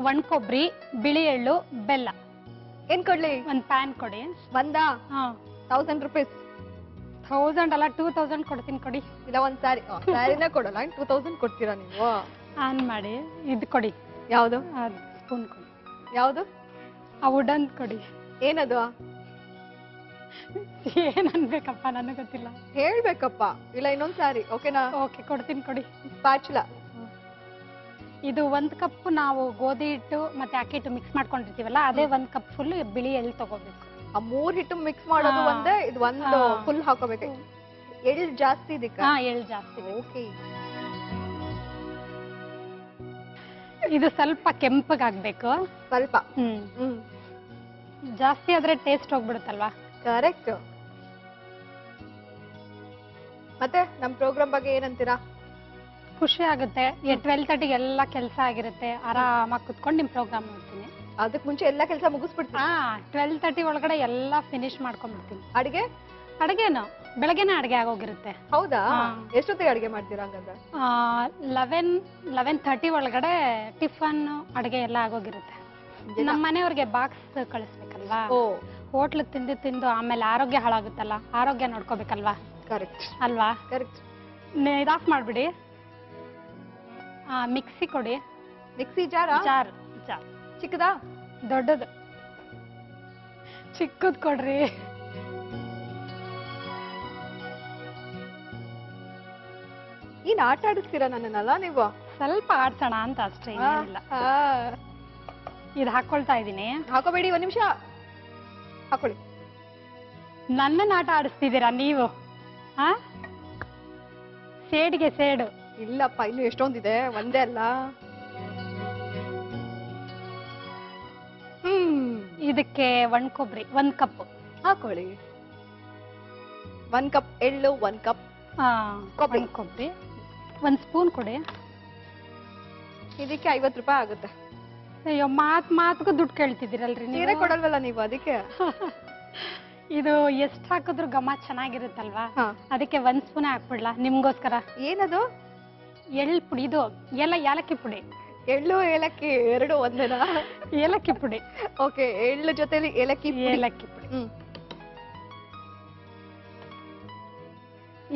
ಒಣ ಕೊಬ್ಬರಿ, ಬಿಳಿ ಎಳ್ಳು, ಬೆಲ್ಲ. ಏನ್ ಕೊಡ್ಲಿ? 1 ಪ್ಯಾನ್ ಕೊಡಿ. ಬಂದಾ? 1000 ರೂಪೀಸ್. 1000 ಅಲ್ಲ, 2000 ಕೊಡ್ತೀನಿ, ಕೊಡಿ. ಇಲ್ಲ, ಒಂದ್ ಸ್ಯಾರಿನ ಕೊಡಲ್ಲ, 2000 ಕೊಡ್ತೀರಾ ನೀವು? ಆನ್ ಮಾಡಿ. ಇದು ಕೊಡಿ. ಯಾವ್ದು? ಸ್ಪೂನ್ ಕೊಡಿ. ಯಾವ್ದು? ಆ ವುಡನ್ ಕೊಡಿ. ಏನದು? ಏನ್ ಅನ್ಬೇಕಪ್ಪ, ನನಗೆ ಗೊತ್ತಿಲ್ಲ. ಹೇಳ್ಬೇಕಪ್ಪ. ಇಲ್ಲ, ಇನ್ನೊಂದ್ ಸ್ಯಾರಿ. ಓಕೆನಾ? ಓಕೆ, ಕೊಡ್ತೀನಿ, ಕೊಡಿ. ಸ್ಪ್ಯಾಚುಲ. ಇದು 1 ಕಪ್ ನಾವು ಗೋಧಿ ಹಿಟ್ಟು ಮತ್ತೆ ಅಕ್ಕಿ ಹಿಟ್ಟು ಮಿಕ್ಸ್ ಮಾಡ್ಕೊಂಡಿರ್ತೀವಲ್ಲ, ಅದೇ 1 ಕಪ್ ಫುಲ್ ಬಿಳಿ ಎಳ್ಳು ತಗೋಬೇಕು. ಆ 3 ಹಿಟ್ಟು ಮಿಕ್ಸ್ ಮಾಡೋದು ಒಂದೇ, ಇದು ಒಂದು ಫುಲ್ ಹಾಕೋಬೇಕು. ಎಳ್ಳು ಜಾಸ್ತಿ ಇದಕ್ಕ? ಎಳ್ಳು ಜಾಸ್ತಿ. ಓಕೆ. ಇದು ಸ್ವಲ್ಪ ಕೆಂಪಗಾಗ್ಬೇಕು. ಸ್ವಲ್ಪ. ಜಾಸ್ತಿ ಆದ್ರೆ ಟೇಸ್ಟ್ ಹೋಗ್ಬಿಡುತ್ತಲ್ವಾ? ಕರೆಕ್ಟ್. ಮತ್ತೆ ನಮ್ ಪ್ರೋಗ್ರಾಮ್ ಬಗ್ಗೆ ಏನಂತೀರಾ? ಖುಷಿ ಆಗುತ್ತೆ. 12:30 ಎಲ್ಲ ಕೆಲಸ ಆಗಿರುತ್ತೆ, ಆರಾಮಾಗಿ ಕುತ್ಕೊಂಡು ನಿಮ್ ಪ್ರೋಗ್ರಾಮ್ ನೋಡ್ತೀನಿ. ಅದಕ್ ಮುಂಚೆ ಎಲ್ಲಾ ಕೆಲಸ ಮುಗಿಸ್ಬಿಡ್ತೀನಿ. 12:30 ಒಳಗಡೆ ಎಲ್ಲ ಫಿನಿಶ್ ಮಾಡ್ಕೊಂಡ್ಬಿಡ್ತೀನಿ. ಅಡಿಗೆನು ಬೆಳಗ್ಗೆನೆ ಅಡಿಗೆ ಆಗೋಗಿರುತ್ತೆ. ಹೌದಾ? ಎಷ್ಟೊತ್ತಿಗೆ ಅಡಿಗೆ ಮಾಡ್ತೀರಾ ಹಂಗಂದ್ರೆ? 11:30 ಒಳಗಡೆ ಟಿಫನ್ ಅಡಿಗೆ ಎಲ್ಲ ಆಗೋಗಿರುತ್ತೆ. ನಮ್ಮ ಮನೆಯವ್ರಿಗೆ ಬಾಕ್ಸ್ ಕಳಿಸ್ಬೇಕಲ್ವಾ? ಹೋಟ್ಲಿಗೆ ತಿಂದು ಆಮೇಲೆ ಆರೋಗ್ಯ ಹಾಳಾಗುತ್ತಲ್ಲ, ಆರೋಗ್ಯ ನೋಡ್ಕೋಬೇಕಲ್ವಾ? ಕರೆಕ್ಟ್ ಅಲ್ವಾ? ಕರೆಕ್ಟ್. ಇದಾಫ್ ಮಾಡ್ಬಿಡಿ. ಮಿಕ್ಸಿ ಕೊಡಿ. Mixie jar? ಚಿಕ್ಕದಾ ದೊಡ್ಡದು? ಚಿಕ್ಕದ್ ಕೊಡ್ರಿ. ಏನ್ ಆಟ ಆಡಿಸ್ತೀರಾ ನನ್ನನ್ನಲ್ಲ ನೀವು? ಸ್ವಲ್ಪ ಆಡ್ಸೋಣ ಅಂತ ಅಷ್ಟೇ, ಏನಿಲ್ಲ. ಇದು ಹಾಕೊಳ್ತಾ ಇದೀನಿ. ಹಾಕೋಬೇಡಿ, 1 ನಿಮಿಷ ಹಾಕೊಳ್ಳಿ. ನನ್ನನ್ನ ಆಟ ಆಡಿಸ್ತಿದ್ದೀರಾ ನೀವು? ಸೇಡ್ಗೆ ಸೇಡು. ಇಲ್ಲಪ್ಪ, ಇನ್ನು ಎಷ್ಟೊಂದಿದೆ, ಒಂದೇ ಅಲ್ಲ. ಇದಕ್ಕೆ ಒಣ ಕೊಬ್ಬರಿ 1 ಕಪ್ ಹಾಕೊಳ್ಳಿ. 1 ಕಪ್ ಎಳ್ಳು, 1 ಕಪ್ ಕೊಬ್ಬರಿ, 1 ಸ್ಪೂನ್ ಕೊಡಿ. ಇದಕ್ಕೆ 50 ರೂಪಾಯಿ ಆಗುತ್ತೆ. ಅಯ್ಯೋ, ಮಾತ್ಗೂ ದುಡ್ಡು ಕೇಳ್ತಿದ್ದೀರಲ್ರಿ ನೀವು. ನೀರೇ ಕೊಡಲ್ವಲ್ಲ ನೀವು, ಅದಕ್ಕೆ. ಇದು ಎಷ್ಟ್ ಹಾಕಿದ್ರು ಘಮ ಚೆನ್ನಾಗಿರುತ್ತಲ್ವಾ? ಅದಕ್ಕೆ 1 ಸ್ಪೂನ್ ಹಾಕ್ಬಿಡ್ಲಾ ನಿಮ್ಗೋಸ್ಕರ? ಏನದು? ಎಳ್ಳು ಪುಡಿ. ಇದು ಏಲಕ್ಕಿ ಪುಡಿ. ಎಳ್ಳು ಏಲಕ್ಕಿ ಎರಡು ಒಂದೇನಾ? ಏಲಕ್ಕಿ ಪುಡಿ. ಓಕೆ, ಎಳ್ಳು ಜೊತೆಲಿ ಏಲಕ್ಕಿ ಪುಡಿ.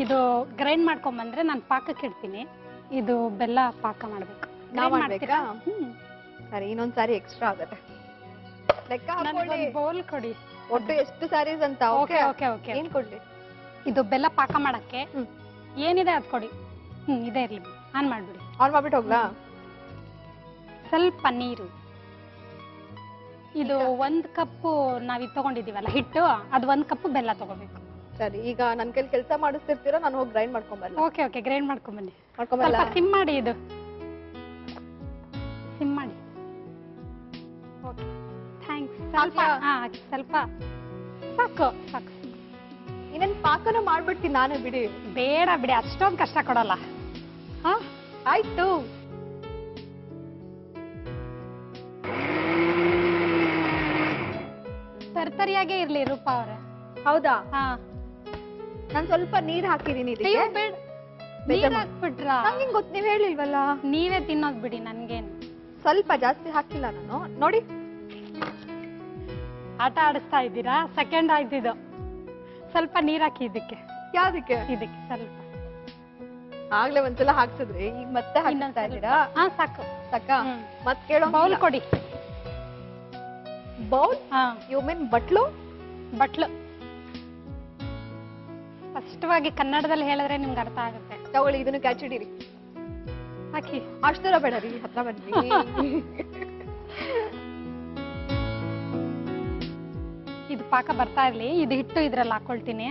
ಇದು ಗ್ರೈಂಡ್ ಮಾಡ್ಕೊಂಡ್ ಬಂದ್ರೆ ನಾನು ಪಾಕಕ್ಕೆ ಇಡ್ತೀನಿ. ಇದು ಬೆಲ್ಲ ಪಾಕ ಮಾಡ್ಬೇಕು. ಮಾಡ್ಬೇಕಾ? ಸರಿ, ಇನ್ನೊಂದ್ ಸಾರಿ ಎಕ್ಸ್ಟ್ರಾ ಆಗತ್ತೆ. ಲೆಕ್ಕ ಹಾಕೊಳ್ಳಿ. ಬೌಲ್ ಕೊಡಿ. ಒಟ್ಟು ಎಷ್ಟು ಸ್ಯಾರೀಸ್ ಅಂತ? Okay okay okay. ಏನ್ ಕೊಡ್ಲಿ? ಇದು ಬೆಲ್ಲ ಪಾಕ ಮಾಡಕ್ಕೆ ಏನಿದೆ ಅದ್ ಕೊಡಿ. ಇದೇ ಇರ್ಲಿ. ಆನ್ ಮಾಡ್ಬಿಡಿ. ಆನ್ ಮಾಡ್ಬಿಟ್ಟು ಹೋಗ್ಲಾ? ಸ್ವಲ್ಪ ನೀರು. ಇದು 1 ಕಪ್ ನಾವ್ ತಗೊಂಡಿದೀವಲ್ಲ ಹಿಟ್ಟು, ಅದು 1 ಕಪ್ ಬೆಲ್ಲ ತಗೋಬೇಕು. ಸರಿ, ಈಗ ನನ್ ಕೈಲಿ ಕೆಲಸ ಮಾಡಿಸ್ತಿರ್ತೀರಾ? ನಾನು ಹೋಗಿ ಗ್ರೈಂಡ್ ಮಾಡ್ಕೊಂಬರ್ಲ? ಓಕೆ ಓಕೆ, ಗ್ರೈಂಡ್ ಮಾಡ್ಕೊಂಬನ್ನಿ. ಮಾಡ್ಕೊಂಬರ್ಲ? ಸಿಮ್ ಮಾಡಿ. ಇದು ಸಿಮ್ ಮಾಡಿ. Okay, thanks. ಸ್ವಲ್ಪ ಸ್ವಲ್ಪ ಸಾಕು. ಇನ್ನೇನ್ ಪಾಕನ ಮಾಡ್ಬಿಡ್ತೀನಿ ನಾನೇ, ಬಿಡಿ. ಬೇಡ ಬಿಡಿ, ಅಷ್ಟೊಂದು ಕಷ್ಟ ಕೊಡಲ್ಲ. ಆಯ್ತು. ತರ್ತರಿಯಾಗೇ ಇರ್ಲಿ ರೂಪಾ ಅವ್ರೆ. ಹೌದಾ? ನಾನ್ ಸ್ವಲ್ಪ ನೀರ್ ಹಾಕಿದೀನಿ. ನೀರ್ ಹಾಕ್ಬಿಟ್ರಾ? ನಂಗೆ ಗೊತ್ತು, ನೀವ್ ಹೇಳಿಲ್ವಲ್ಲ. ನೀವೇ ತಿನ್ನೋದ್ ಬಿಡಿ, ನನ್ಗೇನು. ಸ್ವಲ್ಪ ಜಾಸ್ತಿ ಹಾಕಿಲ್ಲ ನಾನು, ನೋಡಿ. ಆಟ ಆಡಿಸ್ತಾ ಇದ್ದೀರಾ? ಸೆಕೆಂಡ್ ಆಯ್ತಿದ್ದು. ಸ್ವಲ್ಪ ನೀರ್ ಹಾಕಿ ಇದಕ್ಕೆ. ಯಾವ್ದಕ್ಕೆ? ಇದಕ್ಕೆ ಸ್ವಲ್ಪ. ಆಗ್ಲೇ ಒಂದ್ಸಲ ಹಾಕ್ಸಿದ್ರಿ, ಈಗ ಮತ್ತೆ ಹಾಕ್ತಾ ಇದ್ದೀರಾ? ಸಾಕು. ಸಾಕಾ? ಮತ್ ಕೇಳೋ. ಬೌಲ್ ಕೊಡಿ. ಬೌಲ್? ಯು ಮೀನ್ ಬಟ್ಲು? ಬಟ್ಲು. ಸ್ಪಷ್ಟವಾಗಿ ಕನ್ನಡದಲ್ಲಿ ಹೇಳಿದ್ರೆ ನಿಮ್ಗೆ ಅರ್ಥ ಆಗುತ್ತೆ. ತಗೊಳ್ಳಿ, ಇದನ್ನು ಕ್ಯಾಚ್ ಹಿಡೀರಿ. ಹಾಕಿ. ಅಷ್ಟು ದೂರ ಬೇಡ ರೀ, ಹತ್ರ ಬನ್ನಿ. ಇದು ಪಾಕ ಬರ್ತಾ ಇರ್ಲಿ. ಇದು ಹಿಟ್ಟು ಇದ್ರಲ್ಲಿ ಹಾಕೊಳ್ತೀನಿ.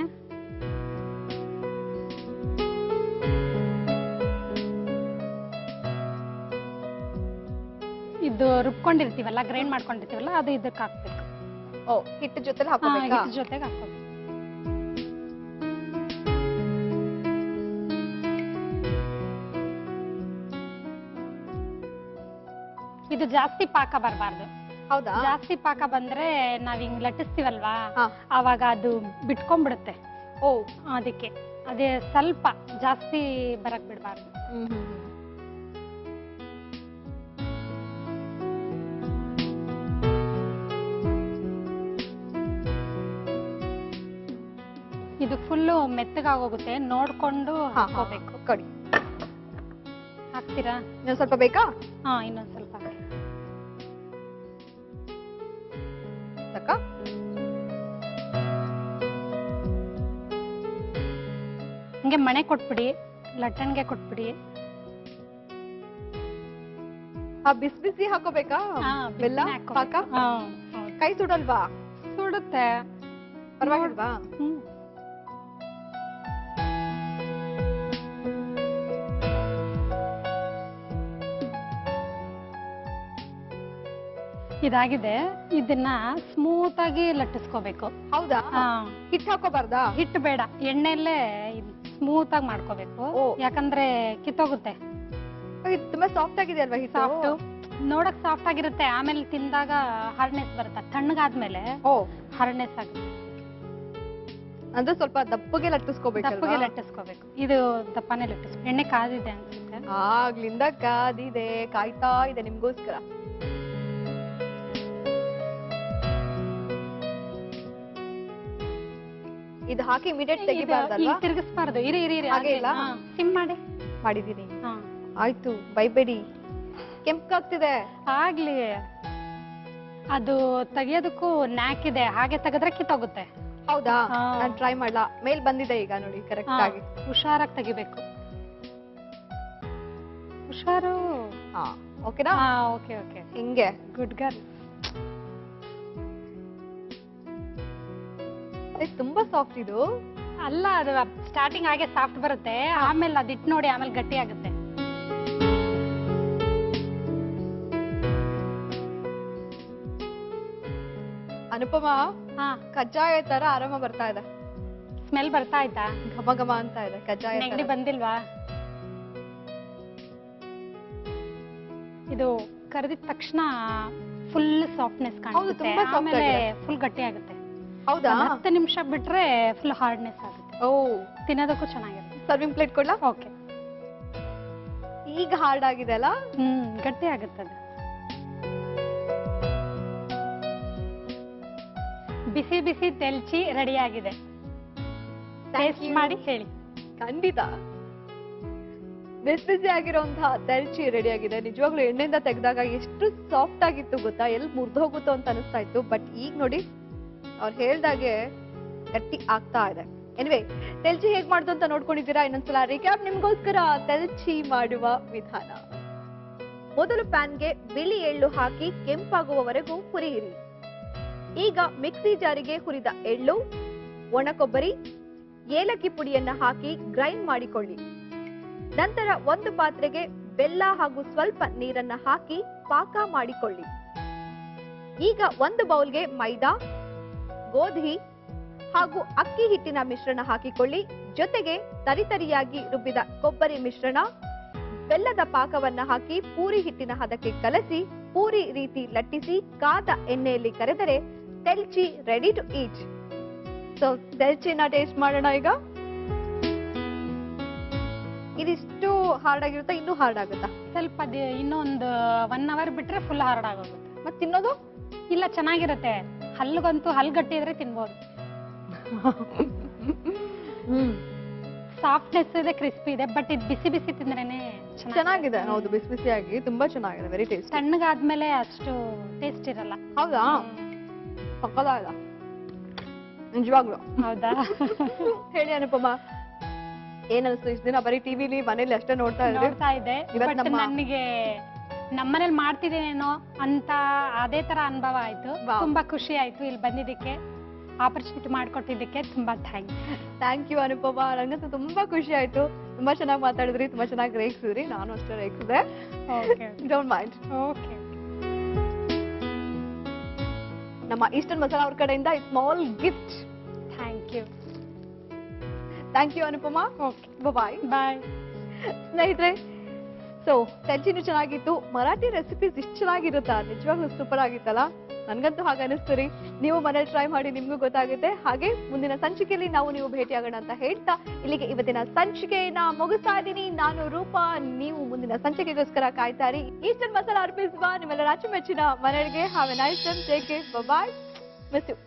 ಇದು ರುಬ್ಕೊಂಡಿರ್ತೀವಲ್ಲ ಗ್ರೈಂಡ್ ಮಾಡ್ಕೊಂಡಿರ್ತೀವಲ್ಲ ಅದು ಇದಕ್ಕೆ ಹಾಕ್ಬೇಕು. ಓ, ಹಿಟ್ಟು ಜೊತೆಲಿ ಹಾ, ಹಾಕೋಬೇಕಾ? ಇದ್ರ ಜೊತೆಗೆ ಹಾಕೋಬೇಕು. ಇದು ಜಾಸ್ತಿ ಪಾಕ ಬರಬಾರ್ದು. ಹೌದಾ? ಜಾಸ್ತಿ ಪಾಕ ಬಂದ್ರೆ ನಾವ್ ಹಿಂಗ್ ಲಟ್ಟಿಸ್ತೀವಲ್ವಾ, ಹಾ. ಅವಾಗ ಅದು ಬಿಟ್ಕೊಂಡ್ಬಿಡುತ್ತೆ. ಓ, ಅದಕ್ಕೆ ಅದೇ ಸ್ವಲ್ಪ ಜಾಸ್ತಿ ಬರಕ್ ಬಿಡಬಾರ್ದು. ಇದು ಫುಲ್ಲು ಮೆತ್ತಗಾಗೋಗುತ್ತೆ, ನೋಡ್ಕೊಂಡು ಹಾಕೋಬೇಕು. ಕೊಡಿ. ಹಾಕ್ತೀರಾ? ಇನ್ನೊಂದ್ ಸ್ವಲ್ಪ ಬೇಕಾ? ಹಾ, ಇನ್ನೊಂದ್ ಸ್ವಲ್ಪ ಹಾಕಿ. ಸಾಕಾ? ಹಂಗೆ ಮಣೆ ಕೊಟ್ಬಿಡಿ, ಲಟ್ಟಣ್ಗೆ ಕೊಟ್ಬಿಡಿ. ಬಿಸಿ ಬಿಸಿ ಹಾಕೋಬೇಕಾ? ಹಾ, ಬೆಲ್ಲ ಬಿಸಿನೇ ಹಾಕ್ಕೋಬೇಕು. ಪಾಕ? ಹಾ, ಹೌದು. ಕೈ ಸುಡಲ್ವಾ? ಸುಡುತ್ತೆ. ಪರವಾಗಿಲ್ವಾ? ಹ್ಮ್. ಇದಾಗಿದೆ. ಇದನ್ನ ಸ್ಮೂತ್ ಆಗಿ ಲಟ್ಟಿಸ್ಕೋಬೇಕು. ಹೌದಾ? ಹಾ, ಹಿಟ್ಟು ಹಾಕೋಬಾರ್ದಾ? ಹಿಟ್ಟು ಬೇಡ, ಎಣ್ಣೆಲ್ಲೇ ಸ್ಮೂತ್ ಆಗಿ ಮಾಡ್ಕೋಬೇಕು. ಓ. ಯಾಕಂದ್ರೆ ಕಿತ್ತೋಗುತ್ತೆ. ಇದು ತುಂಬಾ ಸಾಫ್ಟ್ ಆಗಿದೆ ಅಲ್ವಾ ಹಿಟ್ಟು? ಸಾಫ್ಟ್ ನೋಡಕ್ ಸಾಫ್ಟ್ ಆಗಿರುತ್ತೆ, ಆಮೇಲೆ ತಿಂದಾಗ ಹಾರ್ಡ್ನೆಸ್ ಬರುತ್ತೆ. ತಣ್ಣಗಾದ್ಮೇಲೆ ಓ, ಹಾರ್ಡ್ನೆಸ್ ಆಗುತ್ತೆ. ಅಂದ್ರೆ ಸ್ವಲ್ಪ ದಪ್ಪಗೆ ಲಟ್ಟಿಸ್ಕೋಬೇಕಲ್ವಾ? ದಪ್ಪಗೆ ಲಟ್ಟಿಸ್ಕೋಬೇಕು. ಇದು ದಪ್ಪನೇ ಲಟ್ಟಿಸ್ಬೇಕು. ಎಣ್ಣೆ ಕಾದಿದೆ ಅನ್ಸುತ್ತೆ. ಆಗ್ಲಿಂದ ಕಾದಿದೆ, ಕಾಯ್ತಾ ಇದೆ ನಿಮ್ಗೋಸ್ಕರ. ಇದು ಹಾಕಿ ಇಮಿಡಿಯೇಟ್ ತೆಗಿಬಾರ್ದಲ್ವಾ? ತಿರುಗಿಸ್ಬಾರ್ದು. ಇರಿ ಇರಿ ಇರಿ, ಹಾಗೆ ಇಲ್ಲ? ಸಿಮ್ ಮಾಡಿ. ಮಾಡಿದೀನಿ. ಹಾ, ಆಯ್ತು, ಬೈಬೇಡಿ. ಕೆಂಪಾಗ್ತಿದೆ. ಆಗ್ಲಿ. ಅದು ತೆಗಿಯೋದಕ್ಕೂ ನ್ಯಾಕ್ ಇದೆ, ಹಾಗೆ ತೆಗೆದ್ರೆ ಕಿತ್ತೋಗುತ್ತೆ. ಹೌದಾ? ಹಾ. ನಾನ್ ಟ್ರೈ ಮಾಡ್ಲಾ? ಮೇಲ್ ಬಂದಿದೆ ಈಗ ನೋಡಿ ಕರೆಕ್ಟ್ ಹಾ, ಆಗಿ. ಹುಷಾರಾಗಿ ತೆಗಿಬೇಕು. ಹುಷಾರು. ಹಾ, ಓಕೆನಾ? ಹಾ, ಓಕೆ ಓಕೆ, ಹಿಂಗೆ ಗುಡ್ ಗರ್ಲ್. ತುಂಬಾ ಸಾಫ್ಟ್ ಇದು. ಅಲ್ಲ, ಅದು ಸ್ಟಾರ್ಟಿಂಗ್ ಹಾಗೆ ಸಾಫ್ಟ್ ಬರುತ್ತೆ, ಆಮೇಲೆ ಅದಿಟ್ಟು ನೋಡಿ ಆಮೇಲೆ ಗಟ್ಟಿ ಆಗುತ್ತೆ. ಅನುಪಮ, ಹಾ, ಕಜ್ಜಾಯ ತರ ಆರಾಮ ಬರ್ತಾ ಇದೆ. ಸ್ಮೆಲ್ ಬರ್ತಾ ಆಯ್ತಾ? ಘಮ ಘಮ ಅಂತ ಇದೆ ಕಜ್ಜಾಯ ನೆಗಡಿ ತರ. ಬಂದಿಲ್ವಾ? ಇದು ಕರೆದಿದ ತಕ್ಷಣ ಫುಲ್ ಸಾಫ್ಟ್ನೆಸ್ ಕಾಣಿಸುತ್ತೆ, ತುಂಬಾ soft ಆಮೇಲೆ ಆಗಿದೆ. ಫುಲ್ ಗಟ್ಟಿ ಆಗುತ್ತೆ. ಹೌದಾ? 10 ನಿಮಿಷ ಬಿಟ್ರೆ ಫುಲ್ ಹಾರ್ಡ್ನೆಸ್ ಆಗುತ್ತೆ. ಓ, ತಿನ್ನೋದಕ್ಕೂ ಚೆನ್ನಾಗಿರುತ್ತೆ. ಸರ್ವಿಂಗ್ ಪ್ಲೇಟ್ ಕೊಡ್ಲಾ? ಓಕೆ. ಈಗ ಹಾರ್ಡ್ ಆಗಿದೆ ಅಲ್ಲ? ಗಟ್ಟಿ ಆಗುತ್ತೆ ಅದು. ಬಿಸಿ ಬಿಸಿ ತೆಲ್ಚಿ ರೆಡಿ ಆಗಿದೆ. ಟೇಸ್ಟ್ ಮಾಡಿ ಹೇಳಿ. ಖಂಡಿತ. ಬಿಸಿ ಬಿಸಿ ಆಗಿರೋಂತಹ ತೆಲ್ಚಿ ರೆಡಿ ಆಗಿದೆ. ನಿಜವಾಗ್ಲೂ ಎಣ್ಣೆಯಿಂದ ತೆಗೆದಾಗ ಎಷ್ಟು ಸಾಫ್ಟ್ ಆಗಿತ್ತು ಗೊತ್ತಾ? ಎಲ್ಲಿ ಮುರಿದು ಹೋಗುತ್ತೋ ಅಂತ ಅನಿಸ್ತಾ ಇತ್ತು. ಬಟ್ ಈಗ ನೋಡಿ, ಅವ್ರು ಹೇಳ್ದಾಗೆ ಗಟ್ಟಿ ಆಗ್ತಾ ಇದೆ. ಎನಿವೆ, ತೆಲ್ಚಿ ಹೇಗ್ ಮಾಡುದು ಅಂತ ನೋಡ್ಕೊಂಡಿದ್ದೀರಾ? ಇನ್ನೊಂದ್ಸಲ ರಿಕ್ಯಾಪ್ ನಿಮ್ಗೋಸ್ಕರ. ತೆಲ್ಚಿ ಮಾಡುವ ವಿಧಾನ: ಮೊದಲು ಪ್ಯಾನ್ಗೆ ಬಿಳಿ ಎಳ್ಳು ಹಾಕಿ ಕೆಂಪಾಗುವವರೆಗೂ ಹುರಿಯಿರಿ. ಈಗ ಮಿಕ್ಸಿ ಜಾರಿಗೆ ಹುರಿದ ಎಳ್ಳು, ಒಣ ಕೊಬ್ಬರಿ, ಏಲಕ್ಕಿ ಪುಡಿಯನ್ನ ಹಾಕಿ ಗ್ರೈಂಡ್ ಮಾಡಿಕೊಳ್ಳಿ. ನಂತರ ಒಂದು ಪಾತ್ರೆಗೆ ಬೆಲ್ಲ ಹಾಗೂ ಸ್ವಲ್ಪ ನೀರನ್ನ ಹಾಕಿ ಪಾಕ ಮಾಡಿಕೊಳ್ಳಿ. ಈಗ ಒಂದು ಬೌಲ್ಗೆ ಮೈದಾ, ಗೋಧಿ ಹಾಗೂ ಅಕ್ಕಿ ಹಿಟ್ಟಿನ ಮಿಶ್ರಣ ಹಾಕಿಕೊಳ್ಳಿ. ಜೊತೆಗೆ ತರಿತರಿಯಾಗಿ ರುಬ್ಬಿದ ಕೊಬ್ಬರಿ ಮಿಶ್ರಣ, ಬೆಲ್ಲದ ಪಾಕವನ್ನ ಹಾಕಿ ಪೂರಿ ಹಿಟ್ಟಿನ ಹದಕ್ಕೆ ಕಲಸಿ ಪೂರಿ ರೀತಿ ಲಟ್ಟಿಸಿ ಕಾದ ಎಣ್ಣೆಯಲ್ಲಿ ಕರೆದರೆ ತೆಲ್ಚಿ ರೆಡಿ ಟು ಈಟ್. ಸೊ ತೆಲ್ಚಿನ ಟೇಸ್ಟ್ ಮಾಡೋಣ ಈಗ. ಇದಿಷ್ಟು ಹಾರ್ಡ್ ಆಗಿರುತ್ತಾ? ಇನ್ನೂ ಹಾರ್ಡ್ ಆಗುತ್ತಾ? ಸ್ವಲ್ಪ ಇನ್ನೊಂದು 1 ಅವರ್ ಬಿಟ್ರೆ ಫುಲ್ ಹಾರ್ಡ್ ಆಗೋಗುತ್ತೆ. ಮತ್ತೆ ತಿನ್ನೋದು? ಇಲ್ಲ, ಚೆನ್ನಾಗಿರುತ್ತೆ. ಹಲ್ಗಂತೂ ಹಲ್ ಗಟ್ಟಿ ಇದ್ರೆ ತಿನ್ಬೋದು. ಸಾಫ್ಟ್ನೆಸ್ ಇದೆ, ಕ್ರಿಸ್ಪಿ ಇದೆ. ಬಟ್ ಇದು ಬಿಸಿ ಬಿಸಿ ತಿಂದ್ರೇನೆ ಚೆನ್ನಾಗಿದೆ. ಹೌದು, ಬಿಸಿ ಬಿಸಿಯಾಗಿ ತುಂಬಾ ಚೆನ್ನಾಗಿದೆ. Very taste. ತಣ್ಣಗಾದ್ಮೇಲೆ ಅಷ್ಟು ಟೇಸ್ಟ್ ಇರಲ್ಲ. ಹೌದಾ? ಸಕ್ಕತ್ತಾಗಿದೆ ನಿಜವಾಗ್ಲು. ಹೌದಾ? ಹೇಳಿ ಅನುಪಮ, ಏನ್ ಅನಿಸ್ತು? ಇಷ್ಟ ದಿನ ಬರೀ ಟಿವಿಲಿ ಮನೇಲಿ ಅಷ್ಟೇ ನೋಡ್ತಾ ಇದ್ದೆ. ಬಟ್ ನನಗೆ ನಮ್ಮನೇಲಿ ಮಾಡ್ತಿದ್ದೇನೇನೋ ಅಂತ ಅದೇ ತರ ಅನುಭವ ಆಯ್ತು. ತುಂಬಾ ಖುಷಿ ಆಯ್ತು ಇಲ್ಲಿ ಬಂದಿದ್ದಕ್ಕೆ, ಆಪರ್ಚುನಿಟಿ ಮಾಡ್ಕೊಟ್ಟಿದ್ದಕ್ಕೆ ತುಂಬಾ ಥ್ಯಾಂಕ್ ಯು ಅನುಪಮ. ನನಗಂತೂ ತುಂಬಾ ಖುಷಿ ಆಯ್ತು. ತುಂಬಾ ಚೆನ್ನಾಗಿ ಮಾತಾಡಿದ್ರಿ, ತುಂಬಾ ಚೆನ್ನಾಗಿ ರೇಗಿಸಿದ್ರಿ. ನಾನು ಅಷ್ಟೇ ರೇಗಿಸಿದೆ. Don't mind. ಓಕೆ. ನಮ್ಮ ಈಸ್ಟರ್ನ್ ಮಸಾಲಾ ಅವ್ರ ಕಡೆಯಿಂದ small gift. Thank you. Thank you Anupama. Okay, bye. Bye. ಸ್ನೇಹಿತರೆ, ಸೊ ಸಜ್ಜಿನೂ ಚೆನ್ನಾಗಿತ್ತು. ಮರಾಠಿ ರೆಸಿಪೀಸ್ ಇಷ್ಟು ಚೆನ್ನಾಗಿರುತ್ತಾ? ನಿಜವಾಗ್ಲೂ ಸೂಪರ್ ಆಗಿತ್ತಲ್ಲ. ನನ್ಗಂತೂ ಹಾಗೆ ಅನಿಸ್ತು ರೀ. ನೀವು ಮನೇಲಿ ಟ್ರೈ ಮಾಡಿ, ನಿಮ್ಗೂ ಗೊತ್ತಾಗುತ್ತೆ. ಹಾಗೆ ಮುಂದಿನ ಸಂಚಿಕೆಯಲ್ಲಿ ನೀವು ಭೇಟಿಯಾಗೋಣ ಅಂತ ಹೇಳ್ತಾ ಇಲ್ಲಿಗೆ ಇವತ್ತಿನ ಸಂಚಿಕೆಯನ್ನ ಮುಗಿಸ್ತಾ ಇದ್ದೀನಿ. ನಾನು ರೂಪಾ. ನೀವು ಮುಂದಿನ ಸಂಚಿಕೆಗೋಸ್ಕರ ಕಾಯ್ತಾ ಇರಿ. ಈಸ್ಟರ್ನ್ ಮಸಾಲಾ ಅರ್ಪಿಸುವ ನಿಮ್ಮೆಲ್ಲರ ಅಚ್ಚುಮೆಚ್ಚಿನ ಮನೆಗೆ. Have a nice time. Take care. Bye. Miss you.